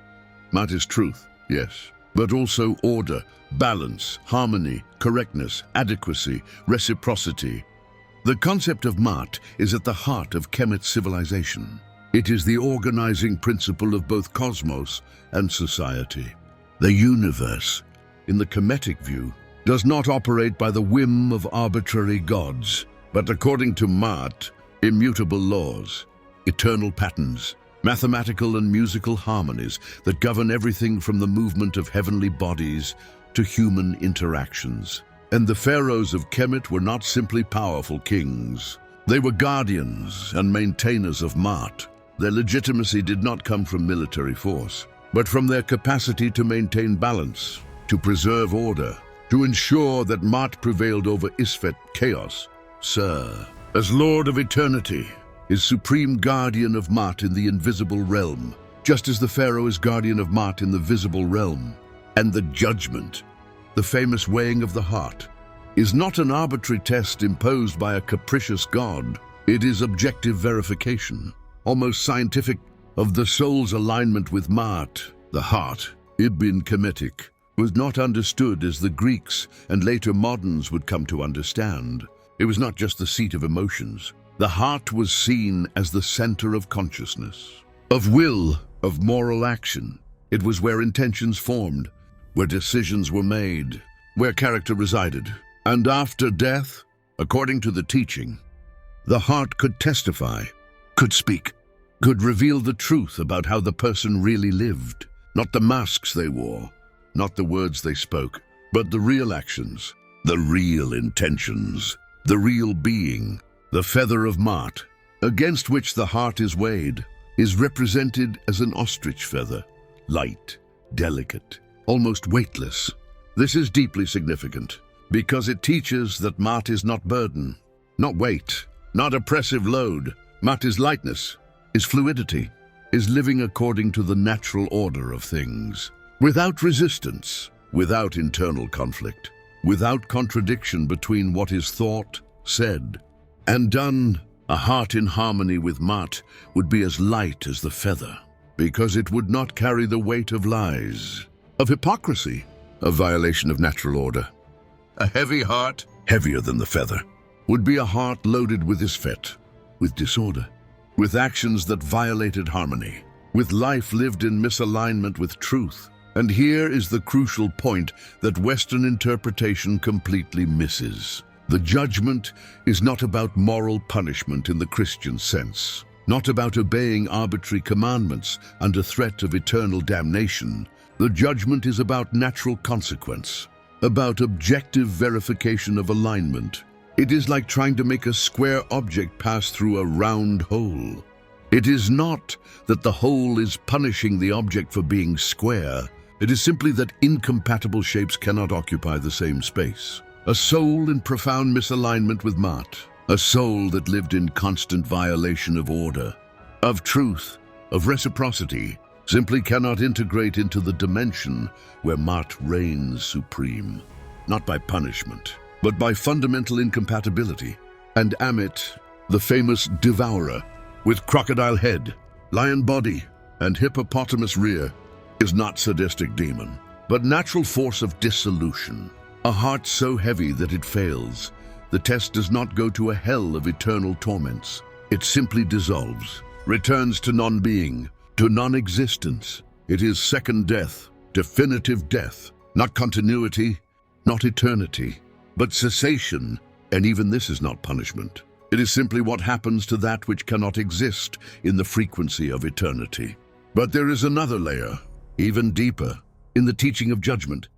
Maat is truth, yes, but also order, balance, harmony, correctness, adequacy, reciprocity. The concept of Maat is at the heart of Kemet civilization. It is the organizing principle of both cosmos and society. The universe, in the Kemetic view, does not operate by the whim of arbitrary gods, but according to Maat, immutable laws, eternal patterns, mathematical and musical harmonies that govern everything from the movement of heavenly bodies to human interactions. And the pharaohs of Kemet were not simply powerful kings. They were guardians and maintainers of Maat. Their legitimacy did not come from military force, but from their capacity to maintain balance, to preserve order, to ensure that Maat prevailed over Isfet, chaos. Wsir, as Lord of Eternity, is supreme guardian of Maat in the invisible realm, just as the pharaoh is guardian of Maat in the visible realm. And the judgment, the famous weighing of the heart, is not an arbitrary test imposed by a capricious god. It is objective verification, almost scientific, of the soul's alignment with Maat. The heart, Ibn Kemetic, was not understood as the Greeks and later moderns would come to understand. It was not just the seat of emotions. The heart was seen as the center of consciousness, of will, of moral action. It was where intentions formed, where decisions were made, where character resided. And after death, according to the teaching, the heart could testify, could speak, could reveal the truth about how the person really lived. Not the masks they wore, not the words they spoke, but the real actions, the real intentions, the real being. The feather of Maat, against which the heart is weighed, is represented as an ostrich feather, light, delicate, almost weightless. This is deeply significant because it teaches that Maat is not burden, not weight, not oppressive load. Maat is lightness, is fluidity, is living according to the natural order of things, without resistance, without internal conflict, without contradiction between what is thought, said, and done. A heart in harmony with Maat would be as light as the feather, because it would not carry the weight of lies, of hypocrisy, of violation of natural order. A heavy heart, heavier than the feather, would be a heart loaded with Isfet, with disorder, with actions that violated harmony, with life lived in misalignment with truth. And here is the crucial point that Western interpretation completely misses. The judgment is not about moral punishment in the Christian sense, not about obeying arbitrary commandments under threat of eternal damnation. The judgment is about natural consequence, about objective verification of alignment. It is like trying to make a square object pass through a round hole. It is not that the hole is punishing the object for being square. It is simply that incompatible shapes cannot occupy the same space. A soul in profound misalignment with Maat, a soul that lived in constant violation of order, of truth, of reciprocity, simply cannot integrate into the dimension where Maat reigns supreme, not by punishment, but by fundamental incompatibility. And Amit, the famous devourer, with crocodile head, lion body, and hippopotamus rear, is not sadistic demon, but natural force of dissolution. A heart so heavy that it fails. The test does not go to a hell of eternal torments. It simply dissolves, returns to non-being, to non-existence. It is second death, definitive death, not continuity, not eternity, but cessation. And even this is not punishment. It is simply what happens to that which cannot exist in the frequency of eternity. But there is another layer, even deeper, in the teaching of judgment.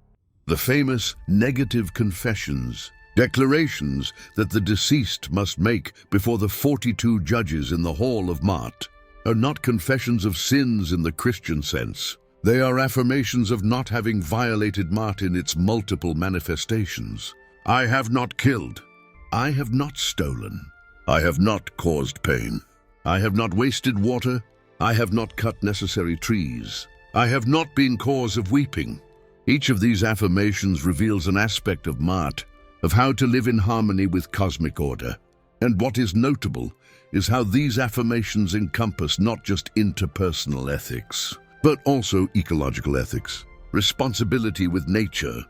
The famous negative confessions, declarations that the deceased must make before the 42 judges in the hall of Maat, are not confessions of sins in the Christian sense. They are affirmations of not having violated Maat in its multiple manifestations. I have not killed. I have not stolen. I have not caused pain. I have not wasted water. I have not cut necessary trees. I have not been cause of weeping. Each of these affirmations reveals an aspect of Ma'at, of how to live in harmony with cosmic order. And what is notable is how these affirmations encompass not just interpersonal ethics, but also ecological ethics, responsibility with nature,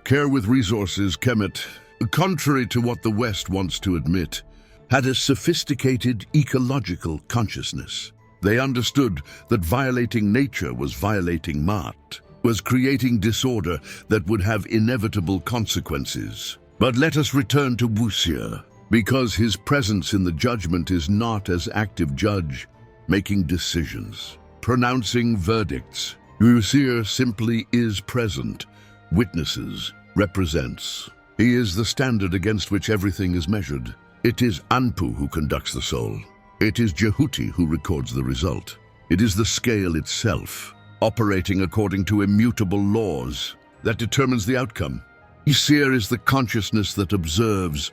care with resources. Kemet, contrary to what the West wants to admit, had a sophisticated ecological consciousness. They understood that violating nature was violating Ma'at, was creating disorder that would have inevitable consequences. But let us return to Wsir, because his presence in the judgment is not as active judge, making decisions, pronouncing verdicts. Wsir simply is present, witnesses, represents. He is the standard against which everything is measured. It is Anpu who conducts the soul. It is Jehuti who records the result. It is the scale itself, operating according to immutable laws, that determines the outcome. Wsir is the consciousness that observes,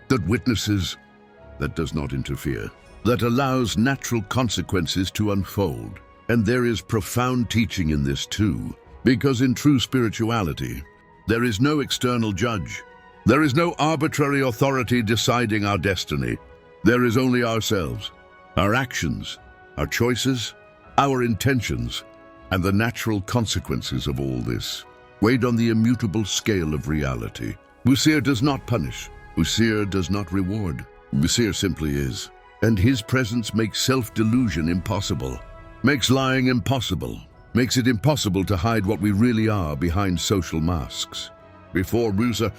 that witnesses, that does not interfere, that allows natural consequences to unfold. And there is profound teaching in this too, because in true spirituality, there is no external judge. There is no arbitrary authority deciding our destiny. There is only ourselves, our actions, our choices, our intentions, and the natural consequences of all this, weighed on the immutable scale of reality. Wsir does not punish. Wsir does not reward. Wsir simply is. And his presence makes self-delusion impossible, makes lying impossible, makes it impossible to hide what we really are behind social masks. Before Wsir,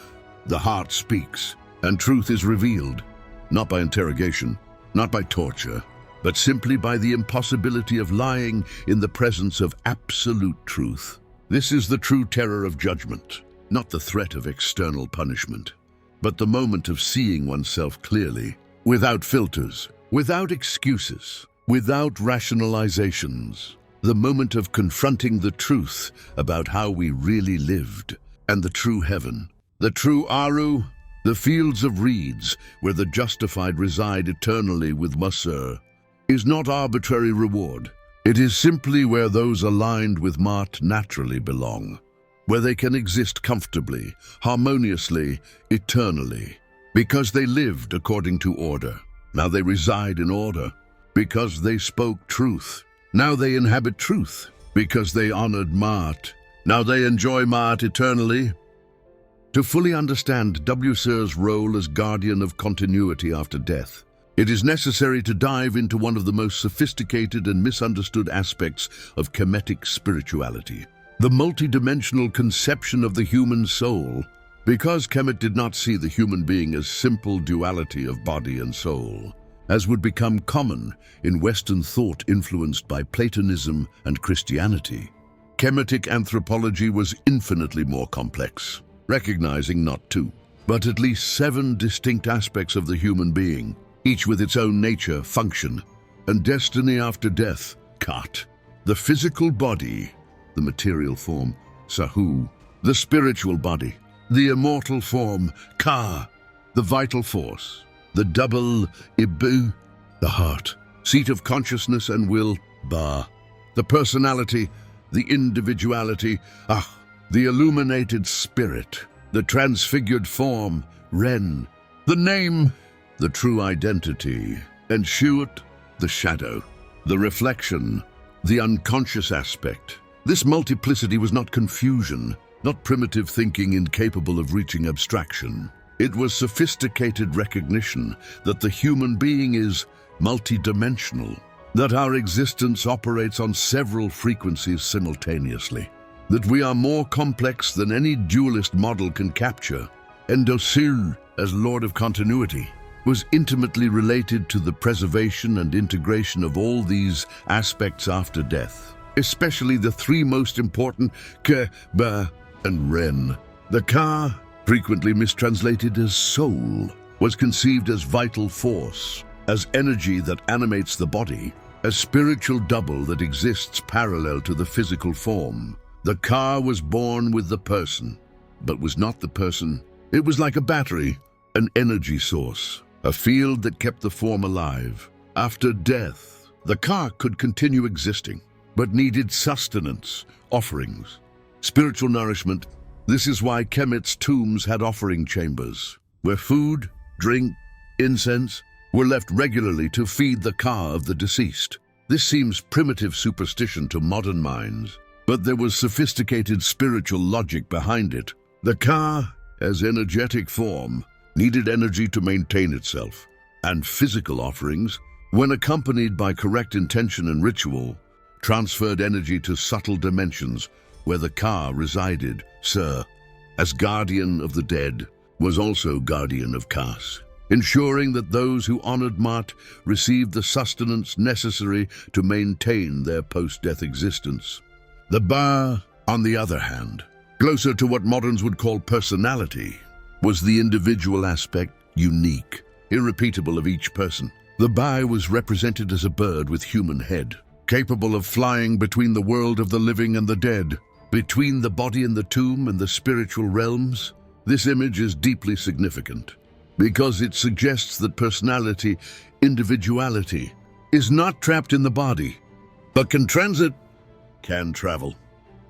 the heart speaks, and truth is revealed, not by interrogation, not by torture, but simply by the impossibility of lying in the presence of absolute truth. This is the true terror of judgment, not the threat of external punishment, but the moment of seeing oneself clearly, without filters, without excuses, without rationalizations, the moment of confronting the truth about how we really lived, and the true heaven, the true Aru, the fields of reeds where the justified reside eternally with Wsir, is not arbitrary reward. It is simply where those aligned with Ma'at naturally belong, where they can exist comfortably, harmoniously, eternally, because they lived according to order. Now they reside in order, because they spoke truth. Now they inhabit truth, because they honored Ma'at. Now they enjoy Ma'at eternally. To fully understand Wsir's role as guardian of continuity after death, it is necessary to dive into one of the most sophisticated and misunderstood aspects of Kemetic spirituality, the multidimensional conception of the human soul. Because Kemet did not see the human being as simple duality of body and soul, as would become common in Western thought influenced by Platonism and Christianity, Kemetic anthropology was infinitely more complex, recognizing not two, but at least 7 distinct aspects of the human being, each with its own nature, function, and destiny after death. Kat, the physical body, the material form, Sahu, the spiritual body, the immortal form, Ka, the vital force, the double Ibu, the heart, seat of consciousness and will, Ba, the personality, the individuality, the illuminated spirit, the transfigured form, Ren, the name, the true identity, and Shuat, the shadow, the reflection, the unconscious aspect. This multiplicity was not confusion, not primitive thinking incapable of reaching abstraction. It was sophisticated recognition that the human being is multidimensional, that our existence operates on several frequencies simultaneously, that we are more complex than any dualist model can capture. And Osiris, as Lord of Continuity, was intimately related to the preservation and integration of all these aspects after death, especially the 3 most important, Ke, Ba, and Ren. The Ka, frequently mistranslated as soul, was conceived as vital force, as energy that animates the body, as spiritual double that exists parallel to the physical form. The Ka was born with the person, but was not the person. It was like a battery, an energy source, a field that kept the form alive. After death, the Ka could continue existing, but needed sustenance, offerings, spiritual nourishment. This is why Kemet's tombs had offering chambers, where food, drink, incense were left regularly to feed the Ka of the deceased. This seems primitive superstition to modern minds, but there was sophisticated spiritual logic behind it. The Ka, as energetic form, needed energy to maintain itself, and physical offerings, when accompanied by correct intention and ritual, transferred energy to subtle dimensions where the Ka resided. Wsir, as guardian of the dead, was also guardian of Kas, ensuring that those who honored Maat received the sustenance necessary to maintain their post-death existence. The Ba, on the other hand, closer to what moderns would call personality, was the individual aspect, unique, irrepeatable of each person. The Ba was represented as a bird with human head, capable of flying between the world of the living and the dead, between the body and the tomb and the spiritual realms. This image is deeply significant because it suggests that personality, individuality, is not trapped in the body, but can transit, can travel,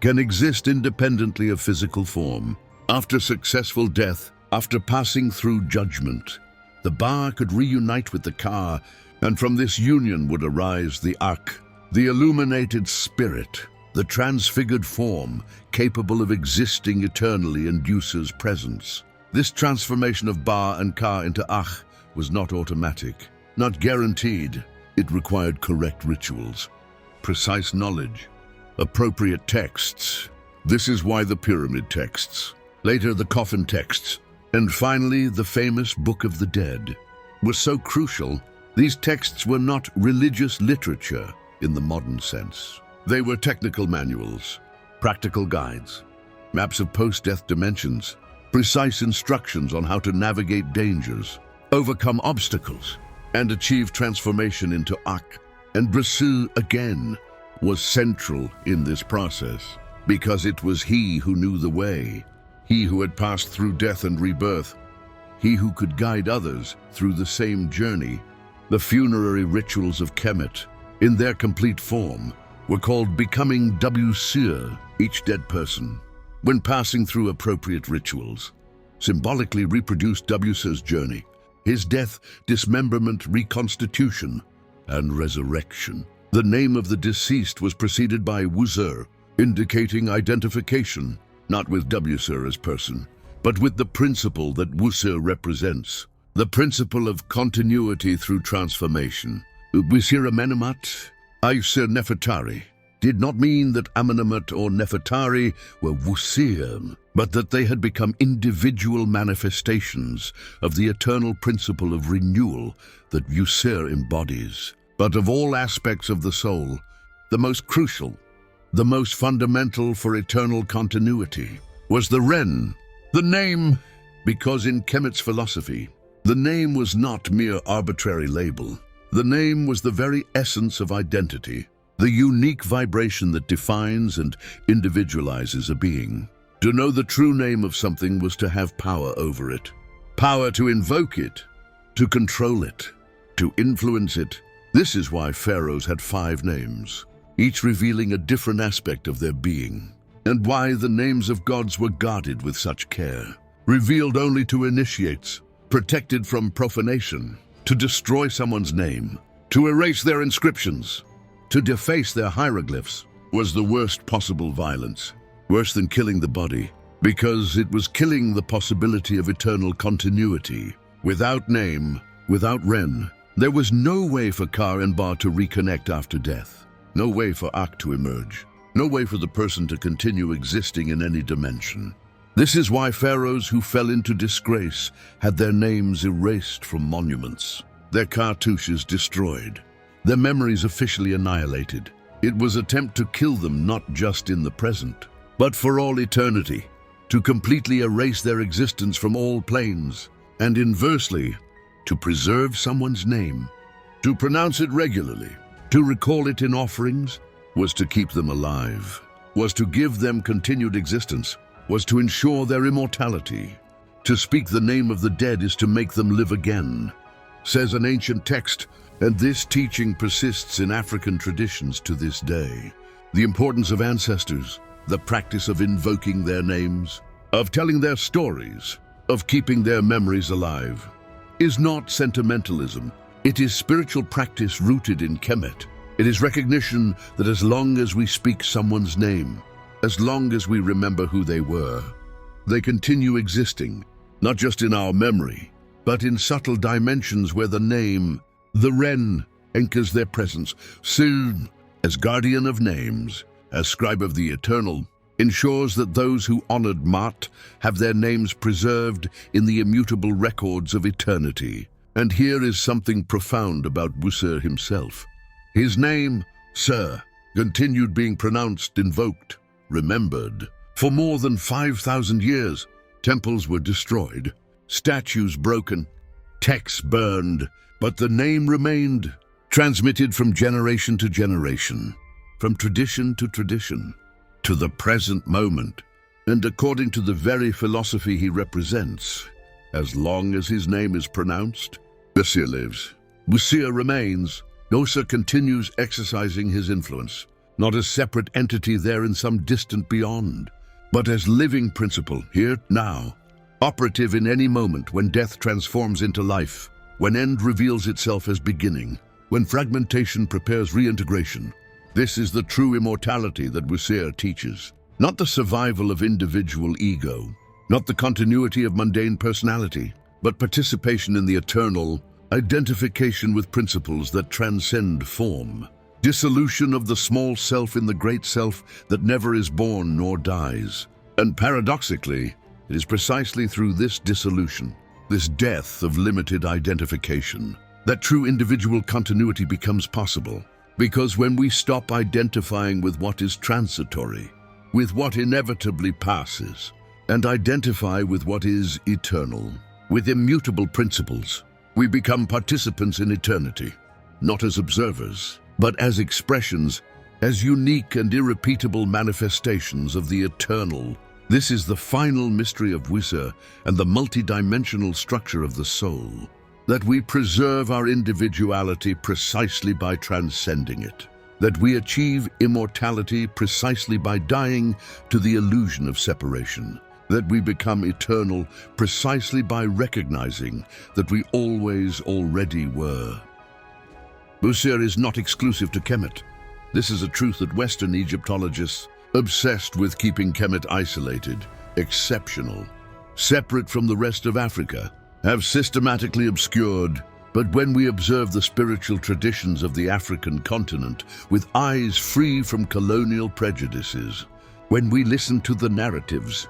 can exist independently of physical form. After successful death, after passing through judgment, the Ba could reunite with the Ka, and from this union would arise the Ak, the illuminated spirit, the transfigured form capable of existing eternally in Wsir's presence. This transformation of Ba and Ka into Akh was not automatic, not guaranteed. It required correct rituals, precise knowledge, appropriate texts. This is why the pyramid texts, later the coffin texts, and finally the famous Book of the Dead were so crucial. These texts were not religious literature in the modern sense. They were technical manuals, practical guides, maps of post-death dimensions, precise instructions on how to navigate dangers, overcome obstacles, and achieve transformation into Akh. And Wsir, again, was central in this process, because it was he who knew the way, he who had passed through death and rebirth, he who could guide others through the same journey. The funerary rituals of Kemet, in their complete form, were called becoming Wsir. Each dead person, when passing through appropriate rituals, symbolically reproduced Wsir's journey, his death, dismemberment, reconstitution, and resurrection. The name of the deceased was preceded by Wsir, indicating identification, not with Wsir as person, but with the principle that Wsir represents, the principle of continuity through transformation. Wsir Amenemhat, Wsir Nefertari, did not mean that Amenemhat or Nefertari were Wsir, but that they had become individual manifestations of the eternal principle of renewal that Wsir embodies. But of all aspects of the soul, the most crucial, the most fundamental for eternal continuity, was the Ren, the name, because in Kemet's philosophy, the name was not mere arbitrary label. The name was the very essence of identity, the unique vibration that defines and individualizes a being. To know the true name of something was to have power over it, power to invoke it, to control it, to influence it. This is why pharaohs had 5 names, each revealing a different aspect of their being, and why the names of gods were guarded with such care, revealed only to initiates, protected from profanation. To destroy someone's name, to erase their inscriptions, to deface their hieroglyphs, was the worst possible violence, worse than killing the body, because it was killing the possibility of eternal continuity. Without name, without Ren, there was no way for Ka and Ba to reconnect after death, no way for Akh to emerge, no way for the person to continue existing in any dimension. This is why pharaohs who fell into disgrace had their names erased from monuments, their cartouches destroyed, their memories officially annihilated. It was an attempt to kill them not just in the present, but for all eternity, to completely erase their existence from all planes, and inversely, to preserve someone's name, to pronounce it regularly, to recall it in offerings, was to keep them alive, was to give them continued existence, was to ensure their immortality. To speak the name of the dead is to make them live again, says an ancient text, and this teaching persists in African traditions to this day. The importance of ancestors, the practice of invoking their names, of telling their stories, of keeping their memories alive, is not sentimentalism. It is spiritual practice rooted in Kemet. It is recognition that as long as we speak someone's name, as long as we remember who they were, they continue existing, not just in our memory, but in subtle dimensions where the name, the Ren, anchors their presence. Wsir, as guardian of names, as scribe of the eternal, ensures that those who honored Mat have their names preserved in the immutable records of eternity. And here is something profound about Wsir himself. His name, Sir, continued being pronounced, invoked, remembered. For more than 5,000 years, temples were destroyed, statues broken, texts burned, but the name remained, transmitted from generation to generation, from tradition to tradition, to the present moment. And according to the very philosophy he represents, as long as his name is pronounced, Wsir lives. Wsir remains. Wsir continues exercising his influence, not as separate entity there in some distant beyond, but as living principle here, now, operative in any moment when death transforms into life, when end reveals itself as beginning, when fragmentation prepares reintegration. This is the true immortality that Wsir teaches, not the survival of individual ego, not the continuity of mundane personality, but participation in the eternal, identification with principles that transcend form, dissolution of the small self in the great self that never is born nor dies. And paradoxically, it is precisely through this dissolution, this death of limited identification, that true individual continuity becomes possible. Because when we stop identifying with what is transitory, with what inevitably passes, and identify with what is eternal, with immutable principles, we become participants in eternity, not as observers, but as expressions, as unique and irrepeatable manifestations of the eternal. This is the final mystery of Wsir and the multidimensional structure of the soul, that we preserve our individuality precisely by transcending it, that we achieve immortality precisely by dying to the illusion of separation, that we become eternal precisely by recognizing that we always already were. Wsir is not exclusive to Kemet. This is a truth that Western Egyptologists, obsessed with keeping Kemet isolated, exceptional, separate from the rest of Africa, have systematically obscured. But when we observe the spiritual traditions of the African continent with eyes free from colonial prejudices, when we listen to the narratives,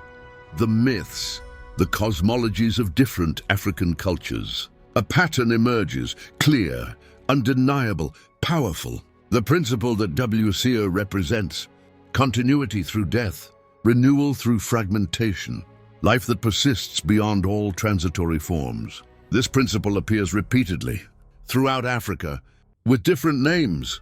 the myths, the cosmologies of different African cultures, a pattern emerges, clear, undeniable, powerful. The principle that Wsir represents: continuity through death, renewal through fragmentation, life that persists beyond all transitory forms. This principle appears repeatedly throughout Africa, with different names,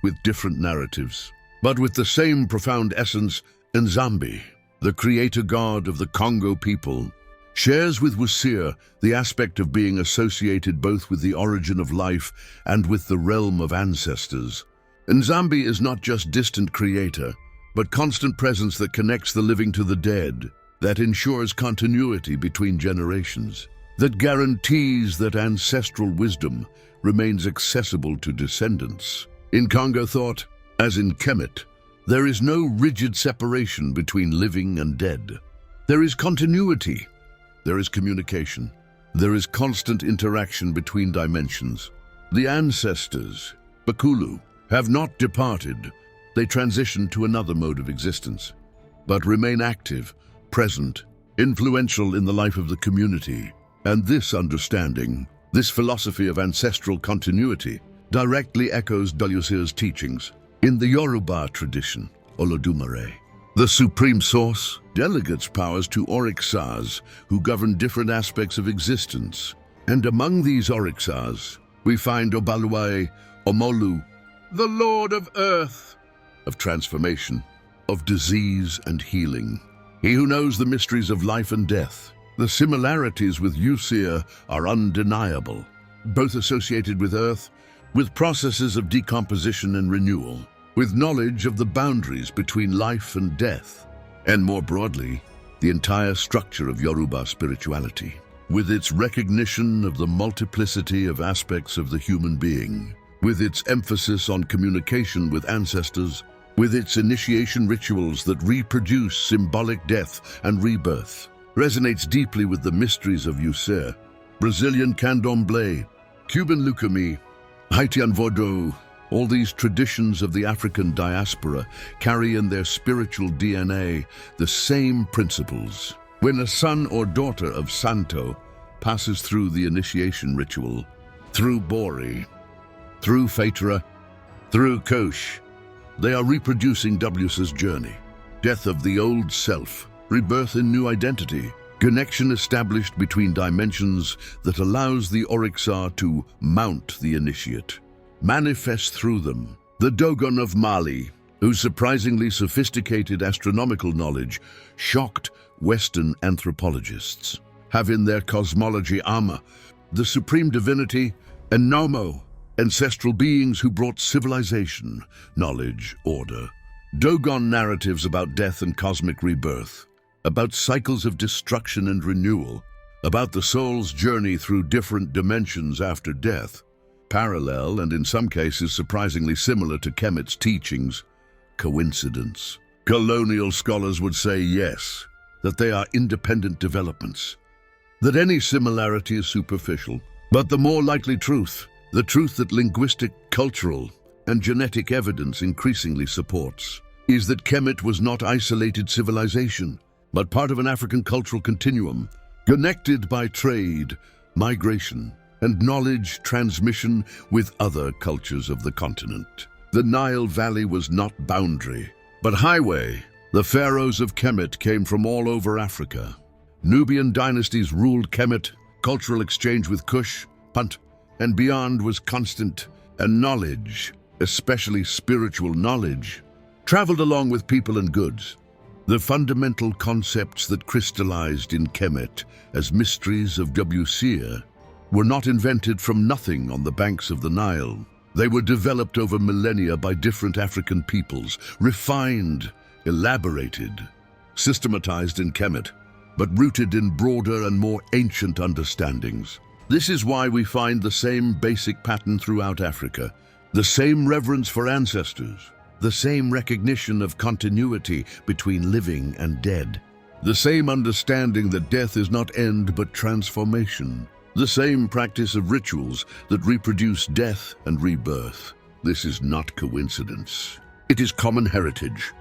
with different narratives, but with the same profound essence. Nzambi, the creator god of the Congo people, shares with Wsir the aspect of being associated both with the origin of life and with the realm of ancestors. Nzambi is not just distant creator, but constant presence that connects the living to the dead, that ensures continuity between generations, that guarantees that ancestral wisdom remains accessible to descendants. In Congo thought, as in Kemet, there is no rigid separation between living and dead. There is continuity, there is communication, there is constant interaction between dimensions. The ancestors, Bakulu, have not departed. They transition to another mode of existence, but remain active, present, influential in the life of the community. And this understanding, this philosophy of ancestral continuity, directly echoes Wsir's teachings. In the Yoruba tradition, Olodumare, the supreme source, delegates powers to Orixas, who govern different aspects of existence. And among these Orixas, we find Obaluaye Omolu, the Lord of Earth, of transformation, of disease and healing. He who knows the mysteries of life and death. The similarities with Wsir are undeniable, both associated with Earth, with processes of decomposition and renewal. with knowledge of the boundaries between life and death, and more broadly, the entire structure of Yoruba spirituality, with its recognition of the multiplicity of aspects of the human being, with its emphasis on communication with ancestors, with its initiation rituals that reproduce symbolic death and rebirth, resonates deeply with the mysteries of Wsir, Brazilian candomblé, Cuban leukemia, Haitian vaudou. All these traditions of the African diaspora carry in their spiritual DNA the same principles. When a son or daughter of Santo passes through the initiation ritual, through Bori, through Phaedra, through Kosh, they are reproducing Wsir's journey. Death of the old self, rebirth in new identity, connection established between dimensions that allows the Osiris to mount the initiate, manifest through them. The Dogon of Mali, whose surprisingly sophisticated astronomical knowledge shocked Western anthropologists, have in their cosmology Ama, the supreme divinity, and Nomo, ancestral beings who brought civilization, knowledge, order. Dogon narratives about death and cosmic rebirth, about cycles of destruction and renewal, about the soul's journey through different dimensions after death, parallel and in some cases surprisingly similar to Kemet's teachings. Coincidence? Colonial scholars would say yes, that they are independent developments, that any similarity is superficial. But the more likely truth, the truth that linguistic, cultural, and genetic evidence increasingly supports, is that Kemet was not isolated civilization, but part of an African cultural continuum, connected by trade, migration, and knowledge transmission with other cultures of the continent. The Nile Valley was not boundary, but highway. The pharaohs of Kemet came from all over Africa. Nubian dynasties ruled Kemet. Cultural exchange with Kush, Punt, and beyond was constant, and knowledge, especially spiritual knowledge, traveled along with people and goods. The fundamental concepts that crystallized in Kemet as mysteries of Wsir were not invented from nothing on the banks of the Nile. They were developed over millennia by different African peoples, refined, elaborated, systematized in Kemet, but rooted in broader and more ancient understandings. This is why we find the same basic pattern throughout Africa, the same reverence for ancestors, the same recognition of continuity between living and dead, the same understanding that death is not end but transformation, the same practice of rituals that reproduce death and rebirth. This is not coincidence. It is common heritage.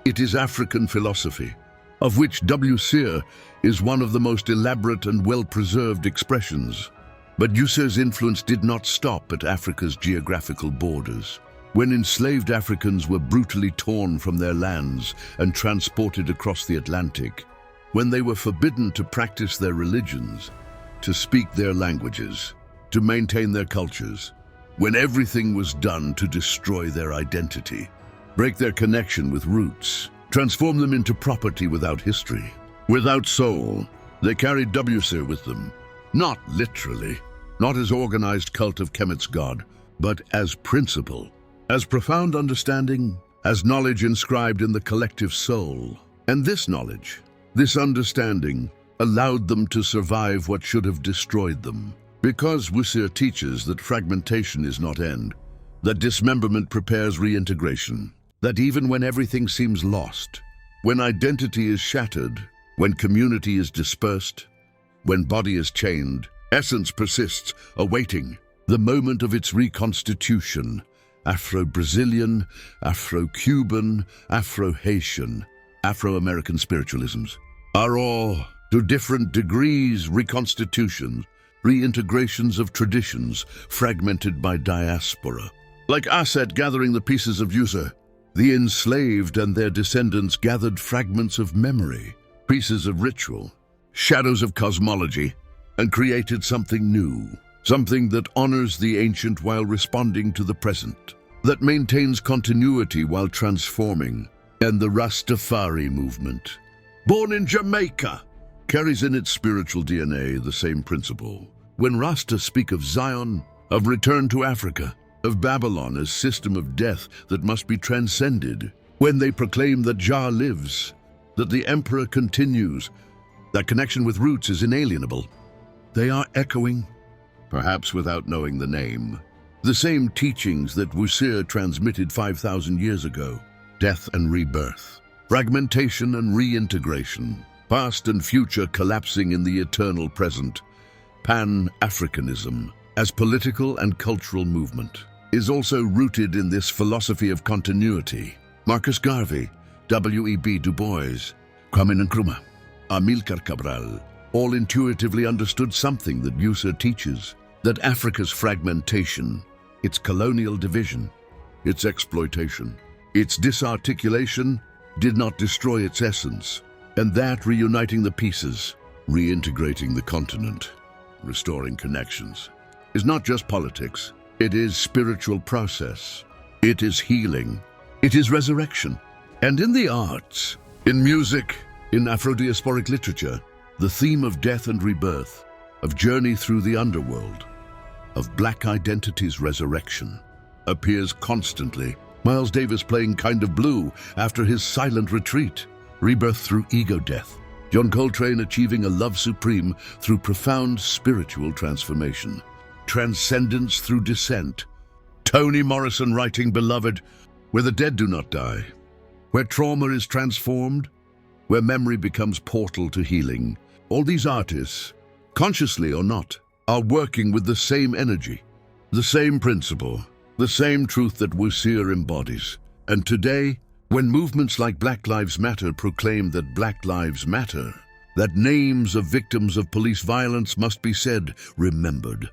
It is African philosophy, of which Wsir is one of the most elaborate and well-preserved expressions. But Wsir's influence did not stop at Africa's geographical borders. When enslaved Africans were brutally torn from their lands and transported across the Atlantic, when they were forbidden to practice their religions, to speak their languages, to maintain their cultures, when everything was done to destroy their identity, break their connection with roots, transform them into property without history, without soul, they carried Wsir with them, not literally, not as organized cult of Kemet's god, but as principle, as profound understanding, as knowledge inscribed in the collective soul. And this knowledge, this understanding, allowed them to survive what should have destroyed them. Because Wsir teaches that fragmentation is not end, that dismemberment prepares reintegration, that even when everything seems lost, when identity is shattered, when community is dispersed, when body is chained, essence persists, awaiting the moment of its reconstitution. Afro-Brazilian, Afro-Cuban, Afro-Haitian, Afro-American spiritualisms are all, to different degrees, reconstitutions, reintegrations of traditions fragmented by diaspora. Like Aset gathering the pieces of Wsir, the enslaved and their descendants gathered fragments of memory, pieces of ritual, shadows of cosmology, and created something new, something that honors the ancient while responding to the present, that maintains continuity while transforming. And the Rastafari movement, born in Jamaica, carries in its spiritual DNA the same principle. When Rasta speak of Zion, of return to Africa, of Babylon as system of death that must be transcended. When they proclaim that Jah lives, that the emperor continues, that connection with roots is inalienable, they are echoing, perhaps without knowing the name, the same teachings that Wsir transmitted 5,000 years ago: death and rebirth, fragmentation and reintegration, past and future collapsing in the eternal present. Pan-Africanism, as political and cultural movement, is also rooted in this philosophy of continuity. Marcus Garvey, W.E.B. Du Bois, Kwame Nkrumah, Amilcar Cabral, all intuitively understood something that Wsir teaches, that Africa's fragmentation, its colonial division, its exploitation, its disarticulation did not destroy its essence, and that reuniting the pieces, reintegrating the continent, restoring connections, is not just politics. It is spiritual process. It is healing. It is resurrection. And in the arts, in music, in Afro-diasporic literature, the theme of death and rebirth, of journey through the underworld, of Black identity's resurrection, appears constantly. Miles Davis playing Kind of Blue after his silent retreat, rebirth through ego death. John Coltrane achieving a love supreme through profound spiritual transformation. Transcendence through descent. Toni Morrison writing Beloved, where the dead do not die, where trauma is transformed, where memory becomes portal to healing. All these artists, consciously or not, are working with the same energy, the same principle, the same truth that Wsir embodies. And today, when movements like Black Lives Matter proclaim that Black Lives Matter, that names of victims of police violence must be said, remembered,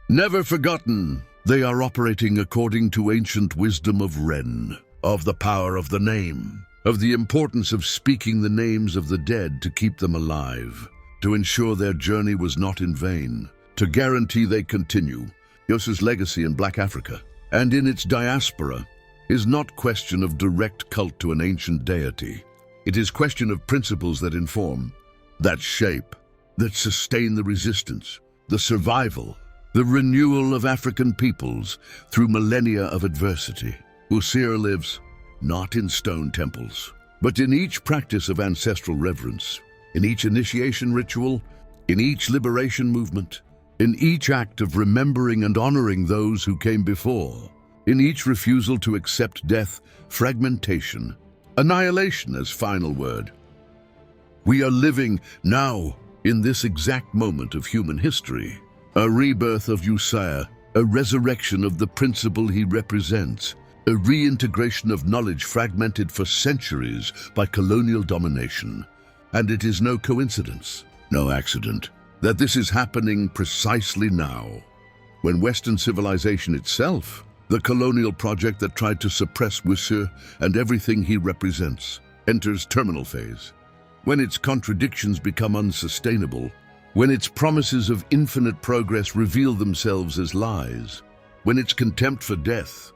never forgotten, they are operating according to ancient wisdom of Ren, of the power of the name, of the importance of speaking the names of the dead to keep them alive, to ensure their journey was not in vain, to guarantee they continue. Wsir's legacy in Black Africa and in its diaspora is not question of direct cult to an ancient deity. It is question of principles that inform, that shape, that sustain the resistance, the survival, the renewal of African peoples through millennia of adversity. Wsir lives not in stone temples, but in each practice of ancestral reverence, in each initiation ritual, in each liberation movement, in each act of remembering and honoring those who came before, in each refusal to accept death, fragmentation, annihilation as final word. We are living now in this exact moment of human history, a rebirth of Wsir, a resurrection of the principle he represents, a reintegration of knowledge fragmented for centuries by colonial domination. And it is no coincidence, no accident, that this is happening precisely now, when Western civilization itself, the colonial project that tried to suppress Wsir and everything he represents, enters terminal phase, when its contradictions become unsustainable, when its promises of infinite progress reveal themselves as lies, when its contempt for death,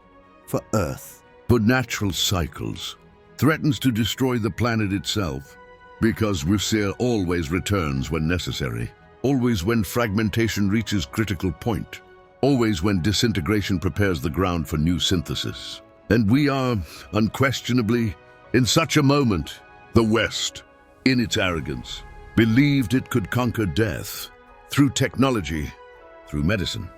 for earth, for natural cycles, threatens to destroy the planet itself, because Wsir always returns when necessary, always when fragmentation reaches critical point, always when disintegration prepares the ground for new synthesis. And we are, unquestionably, in such a moment. The West, in its arrogance, believed it could conquer death through technology, through medicine,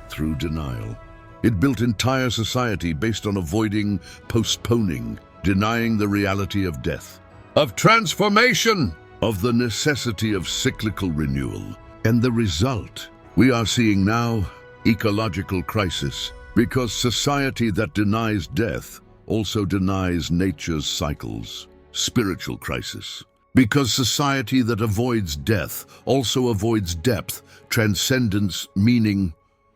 through denial. It built entire society based on avoiding, postponing, denying the reality of death, of transformation, of the necessity of cyclical renewal. And the result we are seeing now, ecological crisis, because society that denies death also denies nature's cycles. Spiritual crisis, because society that avoids death also avoids depth, transcendence, meaning.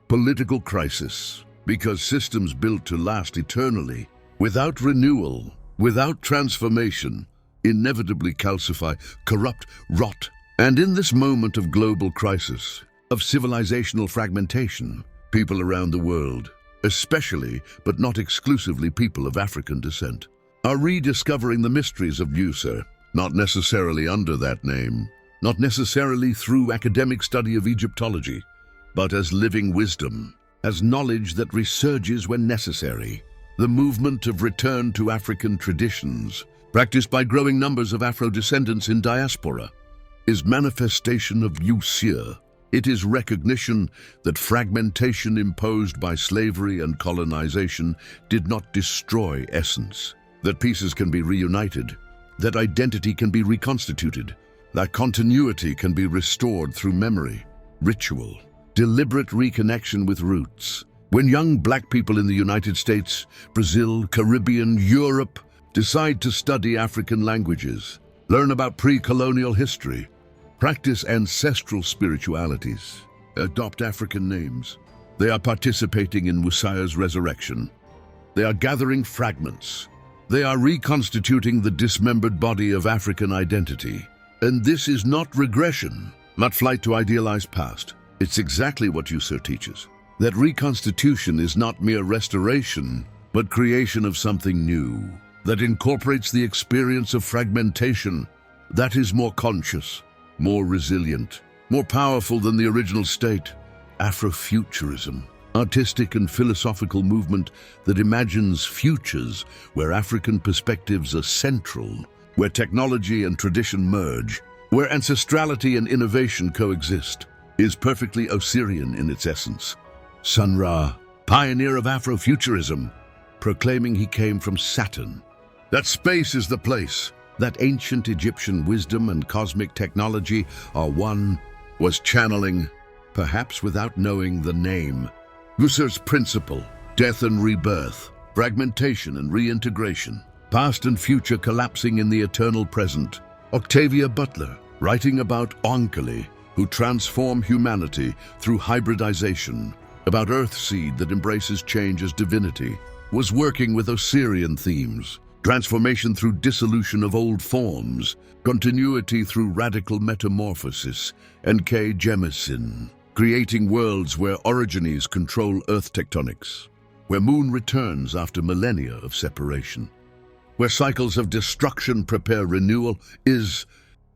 Political crisis, because systems built to last eternally, without renewal, without transformation, inevitably calcify, corrupt, rot. And in this moment of global crisis, of civilizational fragmentation, people around the world, especially but not exclusively people of African descent, are rediscovering the mysteries of Wsir, not necessarily under that name, not necessarily through academic study of Egyptology, but as living wisdom, as knowledge that resurges when necessary. The movement of return to African traditions, practiced by growing numbers of Afro-descendants in diaspora, is manifestation of Wsir. It is recognition that fragmentation imposed by slavery and colonization did not destroy essence, that pieces can be reunited, that identity can be reconstituted, that continuity can be restored through memory, ritual, deliberate reconnection with roots. When young black people in the United States, Brazil, Caribbean, Europe decide to study African languages, learn about pre-colonial history, practice ancestral spiritualities, adopt African names, they are participating in Wsir's resurrection. They are gathering fragments. They are reconstituting the dismembered body of African identity. And this is not regression, not flight to idealized past. It's exactly what Wsir teaches. That reconstitution is not mere restoration, but creation of something new, that incorporates the experience of fragmentation, that is more conscious, more resilient, more powerful than the original state. Afrofuturism, artistic and philosophical movement that imagines futures where African perspectives are central, where technology and tradition merge, where ancestrality and innovation coexist, is perfectly Osirian in its essence. Sun Ra, pioneer of Afrofuturism, proclaiming he came from Saturn. That space is the place. That ancient Egyptian wisdom and cosmic technology are one, was channeling, perhaps without knowing the name. Wsir's principle, death and rebirth, fragmentation and reintegration, past and future collapsing in the eternal present. Octavia Butler, writing about Onkali, who transform humanity through hybridization, about Earthseed that embraces change as divinity, was working with Osirian themes, transformation through dissolution of old forms, continuity through radical metamorphosis, and K. Jemisin, creating worlds where orogenies control Earth tectonics, where moon returns after millennia of separation, where cycles of destruction prepare renewal, is,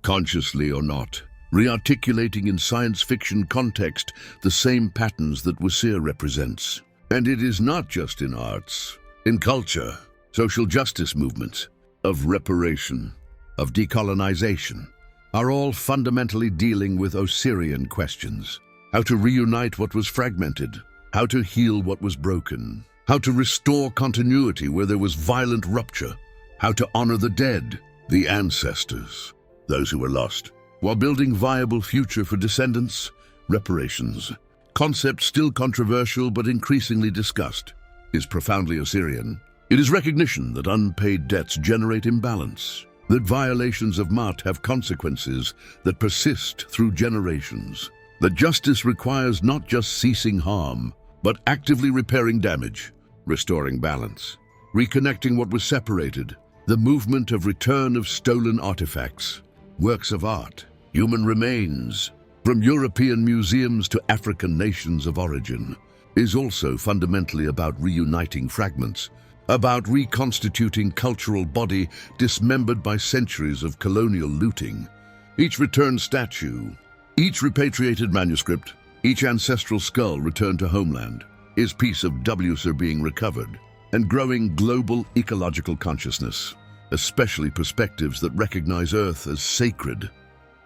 consciously or not, rearticulating in science fiction context the same patterns that Wsir represents. And it is not just in arts, in culture, social justice movements, of reparation, of decolonization, are all fundamentally dealing with Osirian questions. How to reunite what was fragmented, how to heal what was broken, how to restore continuity where there was violent rupture, how to honor the dead, the ancestors, those who were lost, while building viable future for descendants, reparations. Concept still controversial but increasingly discussed, is profoundly Osirian. It is recognition that unpaid debts generate imbalance, that violations of Maat have consequences that persist through generations, that justice requires not just ceasing harm, but actively repairing damage, restoring balance, reconnecting what was separated, the movement of return of stolen artifacts, works of art, human remains, from European museums to African nations of origin, is also fundamentally about reuniting fragments, about reconstituting cultural body dismembered by centuries of colonial looting. Each returned statue, each repatriated manuscript, each ancestral skull returned to homeland, is piece of Wsir being recovered, and growing global ecological consciousness, especially perspectives that recognize Earth as sacred,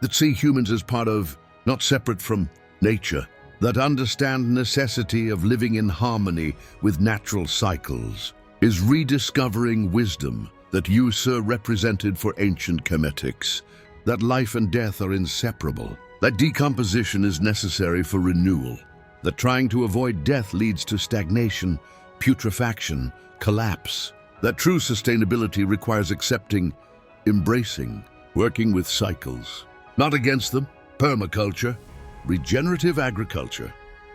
that see humans as part of, not separate from, nature, that understand necessity of living in harmony with natural cycles, is rediscovering wisdom that Wsir represented for ancient Kemetics, that life and death are inseparable, that decomposition is necessary for renewal, that trying to avoid death leads to stagnation, putrefaction, collapse, that true sustainability requires accepting, embracing, working with cycles, not against them. Permaculture, regenerative agriculture,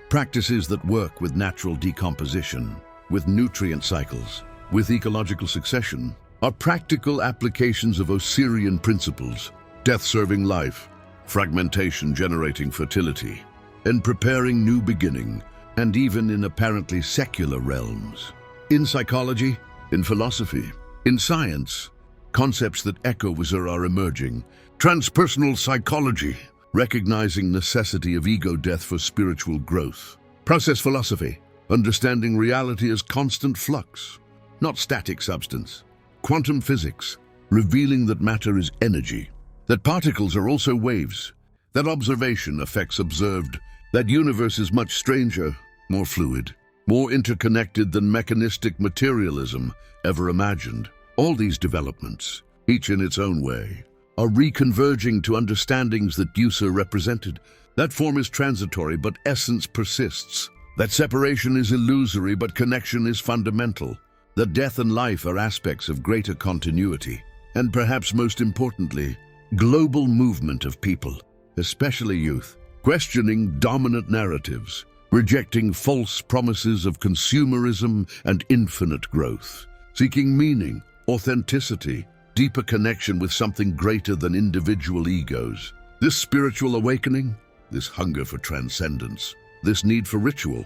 practices that work with natural decomposition, with nutrient cycles, with ecological succession, are practical applications of Osirian principles, death serving life, fragmentation generating fertility, and preparing new beginning, and even in apparently secular realms. In psychology, in philosophy, in science, concepts that echo Wsir are emerging. Transpersonal psychology, recognizing necessity of ego death for spiritual growth. Process philosophy, understanding reality as constant flux, not static substance. Quantum physics, revealing that matter is energy, that particles are also waves, that observation affects observed, that universe is much stranger, more fluid, more interconnected than mechanistic materialism ever imagined. All these developments, each in its own way, are reconverging to understandings that Wsir represented. That form is transitory, but essence persists. That separation is illusory, but connection is fundamental. That death and life are aspects of greater continuity. And perhaps most importantly, global movement of people, especially youth, questioning dominant narratives, rejecting false promises of consumerism and infinite growth, seeking meaning, authenticity, deeper connection with something greater than individual egos. This spiritual awakening, this hunger for transcendence, this need for ritual,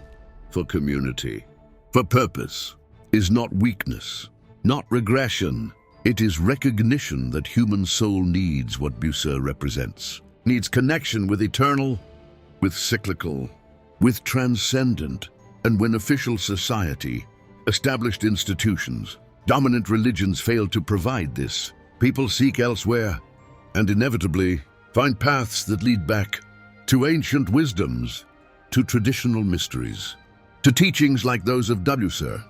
for community, for purpose, is not weakness, not regression. It is recognition that human soul needs what Wsir represents, needs connection with eternal, with cyclical, with transcendent. And when official society, established institutions, dominant religions fail to provide this, people seek elsewhere and inevitably find paths that lead back to ancient wisdoms, to traditional mysteries, to teachings like those of Wsir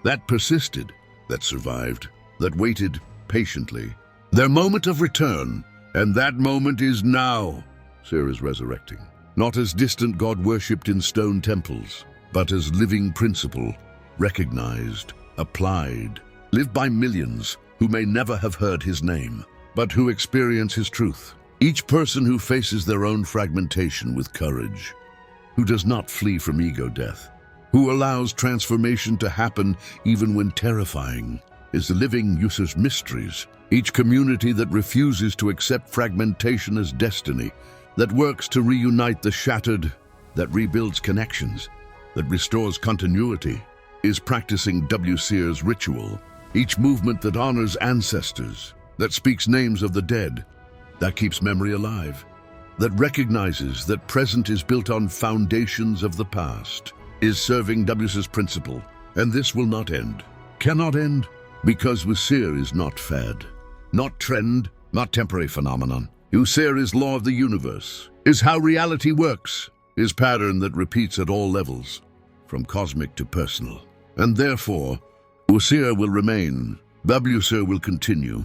that persisted, that survived, that waited patiently. Their moment of return, and that moment is now. Wsir is resurrecting, not as distant God worshipped in stone temples, but as living principle, recognized, applied, lived by millions who may never have heard his name, but who experience his truth. Each person who faces their own fragmentation with courage, who does not flee from ego death, who allows transformation to happen even when terrifying, is living Wsir's mysteries. Each community that refuses to accept fragmentation as destiny, that works to reunite the shattered, that rebuilds connections, that restores continuity, is practicing Wsir's ritual. Each movement that honors ancestors, that speaks names of the dead, that keeps memory alive, that recognizes that present is built on foundations of the past, is serving Wsir's principle. And this will not end, cannot end, because Wsir is not fad, not trend, not temporary phenomenon. Wsir is law of the universe, is how reality works, is pattern that repeats at all levels, from cosmic to personal. And therefore, Wsir will remain, Wsir will continue,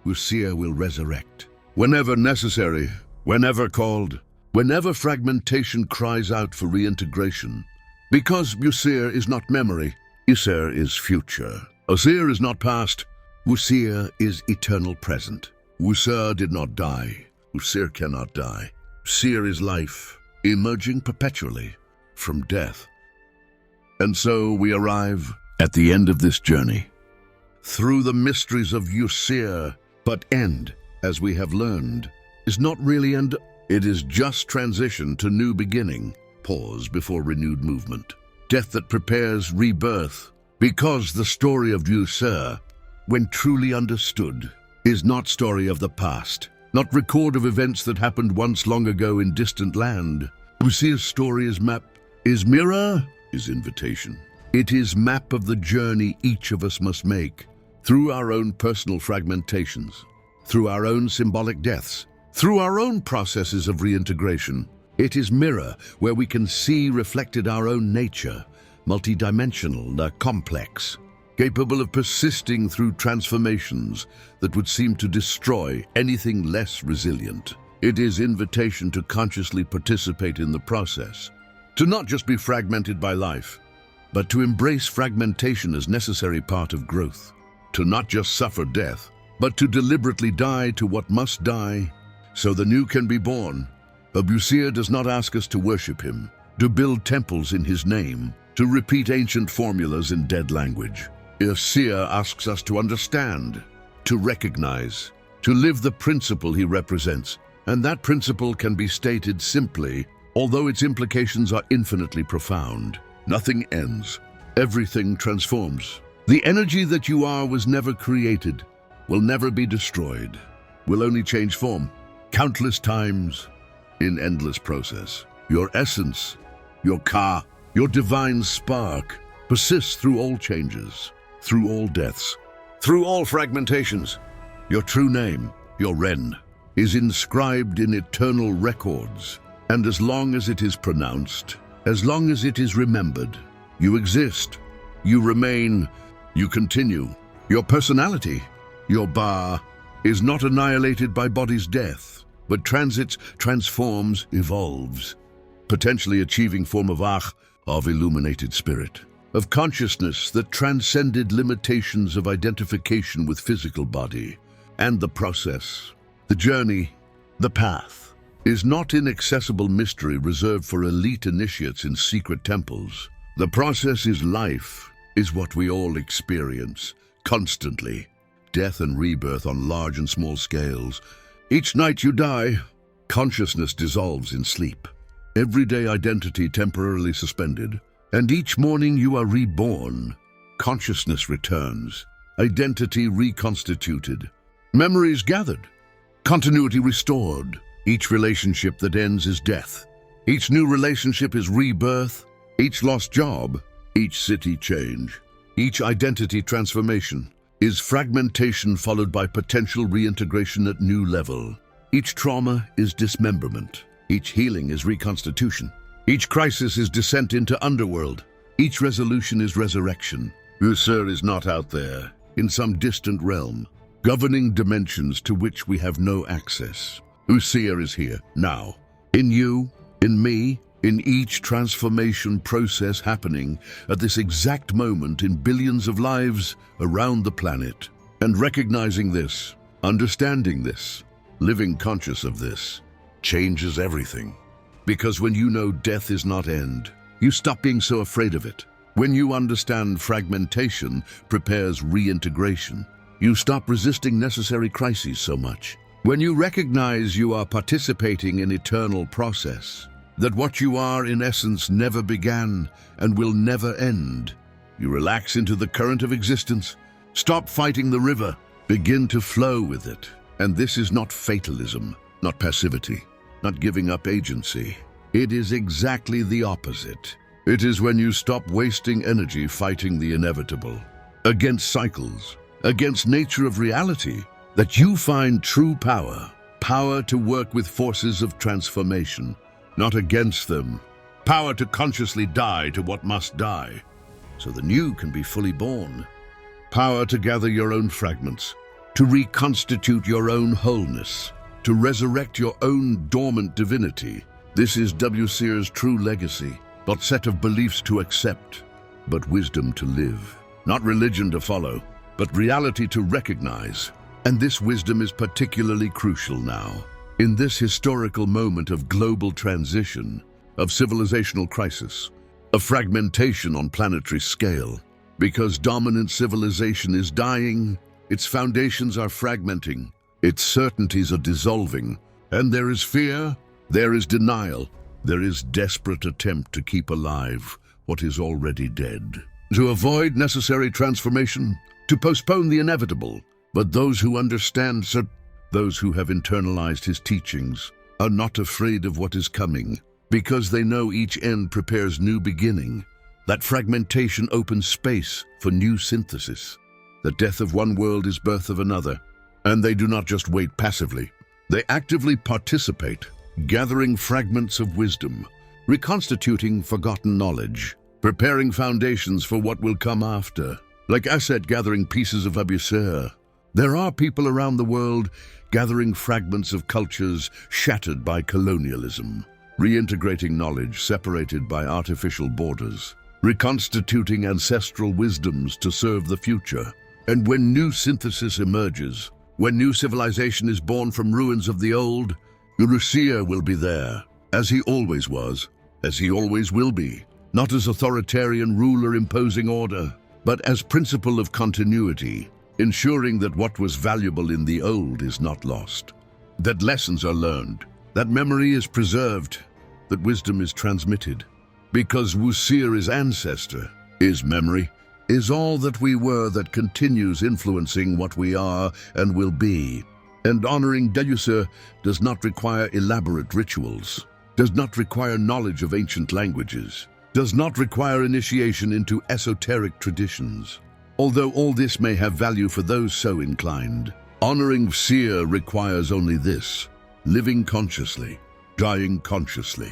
Wsir will resurrect. Whenever necessary, whenever called, whenever fragmentation cries out for reintegration. Because Wsir is not memory, Wsir is future. Wsir is not past, Wsir is eternal present. Wsir did not die, Wsir cannot die. Wsir is life, emerging perpetually from death. And so we arrive at the end of this journey, through the mysteries of Wsir, but end, as we have learned, is not really end, it is just transition to new beginning, pause before renewed movement, death that prepares rebirth, because the story of Wsir, when truly understood, is not story of the past, not record of events that happened once long ago in distant land. Wsir's story is map, is mirror, is invitation. It is map of the journey each of us must make, through our own personal fragmentations, through our own symbolic deaths, through our own processes of reintegration. It is mirror where we can see reflected our own nature, multidimensional, complex, capable of persisting through transformations that would seem to destroy anything less resilient. It is invitation to consciously participate in the process, to not just be fragmented by life, but to embrace fragmentation as necessary part of growth, to not just suffer death, but to deliberately die to what must die, so the new can be born. But Wsir does not ask us to worship him, to build temples in his name, to repeat ancient formulas in dead language. Wsir asks us to understand, to recognize, to live the principle he represents, and that principle can be stated simply, although its implications are infinitely profound. Nothing ends. Everything transforms. The energy that you are was never created, will never be destroyed, will only change form, countless times, in endless process. Your essence, your ka, Your divine spark persists through all changes, through all deaths, through all fragmentations. Your true name, your Ren, is inscribed in eternal records, and as long as it is pronounced, as long as it is remembered, you exist, you remain, you continue. Your personality, your Ba, is not annihilated by body's death, but transits, transforms, evolves, potentially achieving form of Ach, of illuminated spirit, of consciousness that transcended limitations of identification with physical body. And the process, the journey, the path, is not inaccessible mystery reserved for elite initiates in secret temples. The process is life, is what we all experience, constantly. Death and rebirth on large and small scales. Each night you die, consciousness dissolves in sleep. Everyday identity temporarily suspended. And each morning you are reborn. Consciousness returns. Identity reconstituted. Memories gathered. Continuity restored. Each relationship that ends is death. Each new relationship is rebirth. Each lost job, each city change, each identity transformation is fragmentation followed by potential reintegration at new level. Each trauma is dismemberment. Each healing is reconstitution. Each crisis is descent into underworld. Each resolution is resurrection. Wsir is not out there, in some distant realm, governing dimensions to which we have no access. Wsir is here, now. In you, in me, in each transformation process happening at this exact moment in billions of lives around the planet. And recognizing this, understanding this, living conscious of this, changes everything. Because when you know death is not end, you stop being so afraid of it. When you understand fragmentation prepares reintegration, you stop resisting necessary crises so much. When you recognize you are participating in eternal process, that what you are in essence never began and will never end, you relax into the current of existence, stop fighting the river, begin to flow with it. And this is not fatalism, not passivity, not giving up agency. It is exactly the opposite. It is when you stop wasting energy fighting the inevitable, against cycles, against nature of reality, that you find true power, power to work with forces of transformation, not against them, power to consciously die to what must die, so the new can be fully born, power to gather your own fragments, to reconstitute your own wholeness, to resurrect your own dormant divinity. This is Wsir's true legacy, not set of beliefs to accept, but wisdom to live, not religion to follow, but reality to recognize. And this wisdom is particularly crucial now, in this historical moment of global transition, of civilizational crisis, of fragmentation on planetary scale. Because dominant civilization is dying, its foundations are fragmenting, its certainties are dissolving, and there is fear, there is denial, there is desperate attempt to keep alive what is already dead. To avoid necessary transformation, to postpone the inevitable. But those who understand, those who have internalized his teachings, are not afraid of what is coming, because they know each end prepares new beginning. That fragmentation opens space for new synthesis. The death of one world is birth of another. And they do not just wait passively. They actively participate, gathering fragments of wisdom, reconstituting forgotten knowledge, preparing foundations for what will come after. Like Asset gathering pieces of Wsir, there are people around the world gathering fragments of cultures shattered by colonialism, reintegrating knowledge separated by artificial borders, reconstituting ancestral wisdoms to serve the future. And when new synthesis emerges, when new civilization is born from ruins of the old, Wsir will be there, as he always was, as he always will be, not as authoritarian ruler imposing order, but as principle of continuity, ensuring that what was valuable in the old is not lost, that lessons are learned, that memory is preserved, that wisdom is transmitted. Because Wsir is ancestor, is memory, is all that we were that continues influencing what we are and will be. And honoring Wsir does not require elaborate rituals, does not require knowledge of ancient languages. does not require initiation into esoteric traditions. Although all this may have value for those so inclined, honoring Wsir requires only this: living consciously, dying consciously,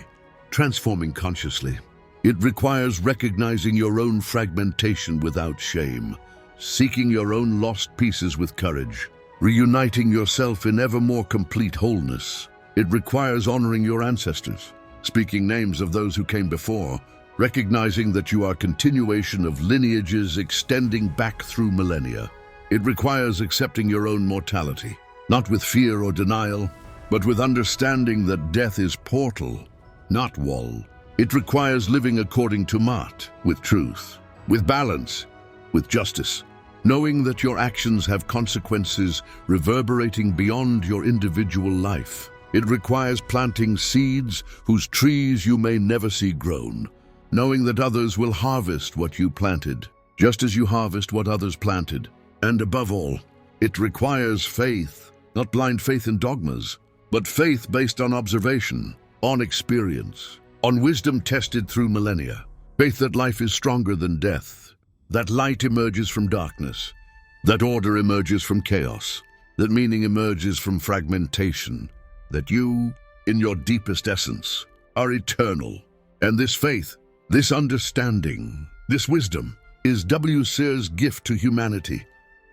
transforming consciously. It requires recognizing your own fragmentation without shame, seeking your own lost pieces with courage, reuniting yourself in ever more complete wholeness. It requires honoring your ancestors, speaking names of those who came before, recognizing that you are continuation of lineages extending back through millennia. It requires accepting your own mortality, not with fear or denial, but with understanding that death is portal, not wall. It requires living according to Mat, with truth, with balance, with justice, knowing that your actions have consequences reverberating beyond your individual life. It requires planting seeds whose trees you may never see grown, knowing that others will harvest what you planted, just as you harvest what others planted. And above all, it requires faith, not blind faith in dogmas, but faith based on observation, on experience, on wisdom tested through millennia. Faith that life is stronger than death, that light emerges from darkness, that order emerges from chaos, that meaning emerges from fragmentation, that you, in your deepest essence, are eternal. And this faith, this understanding, this wisdom, is Wsir's gift to humanity,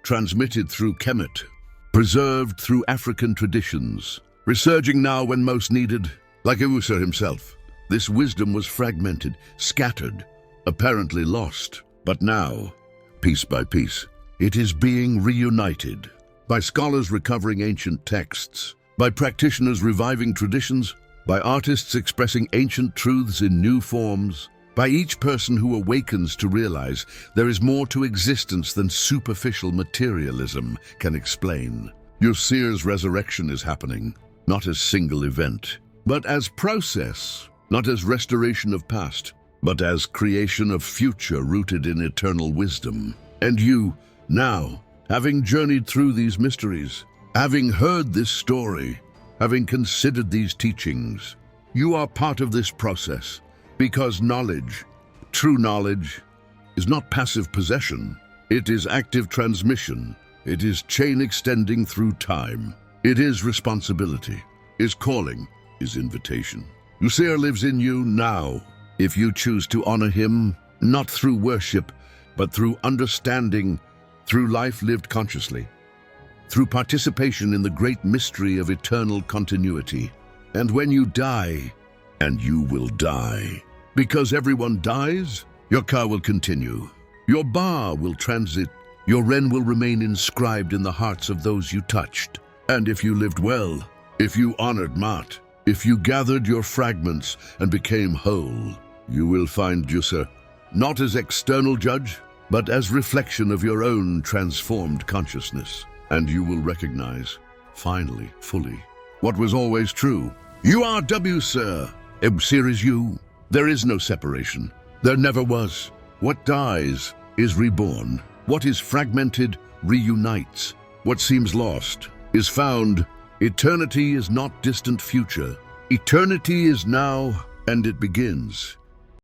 transmitted through Kemet, preserved through African traditions, resurging now when most needed, like Wsir himself. This wisdom was fragmented, scattered, apparently lost. But now, piece by piece, it is being reunited by scholars recovering ancient texts, by practitioners reviving traditions, by artists expressing ancient truths in new forms, by each person who awakens to realize there is more to existence than superficial materialism can explain. Wsir's resurrection is happening, not as single event, but as process, not as restoration of past, but as creation of future rooted in eternal wisdom. And you, now, having journeyed through these mysteries, having heard this story, having considered these teachings, you are part of this process, because knowledge, true knowledge, is not passive possession. It is active transmission. It is chain extending through time. It is responsibility, is calling, is invitation. Wsir lives in you now, if you choose to honor him, not through worship, but through understanding, through life lived consciously, through participation in the great mystery of eternal continuity. And when you die, and you will die, because everyone dies, your car will continue, your bar will transit, your ren will remain inscribed in the hearts of those you touched. And if you lived well, if you honored Mat, if you gathered your fragments and became whole, you will find Wsir not as external judge, but as reflection of your own transformed consciousness. And you will recognize, finally, fully, what was always true. You are Wsir. Wsir is you. There is no separation. There never was. What dies is reborn. What is fragmented reunites. What seems lost is found. Eternity is not distant future. Eternity is now, and it begins.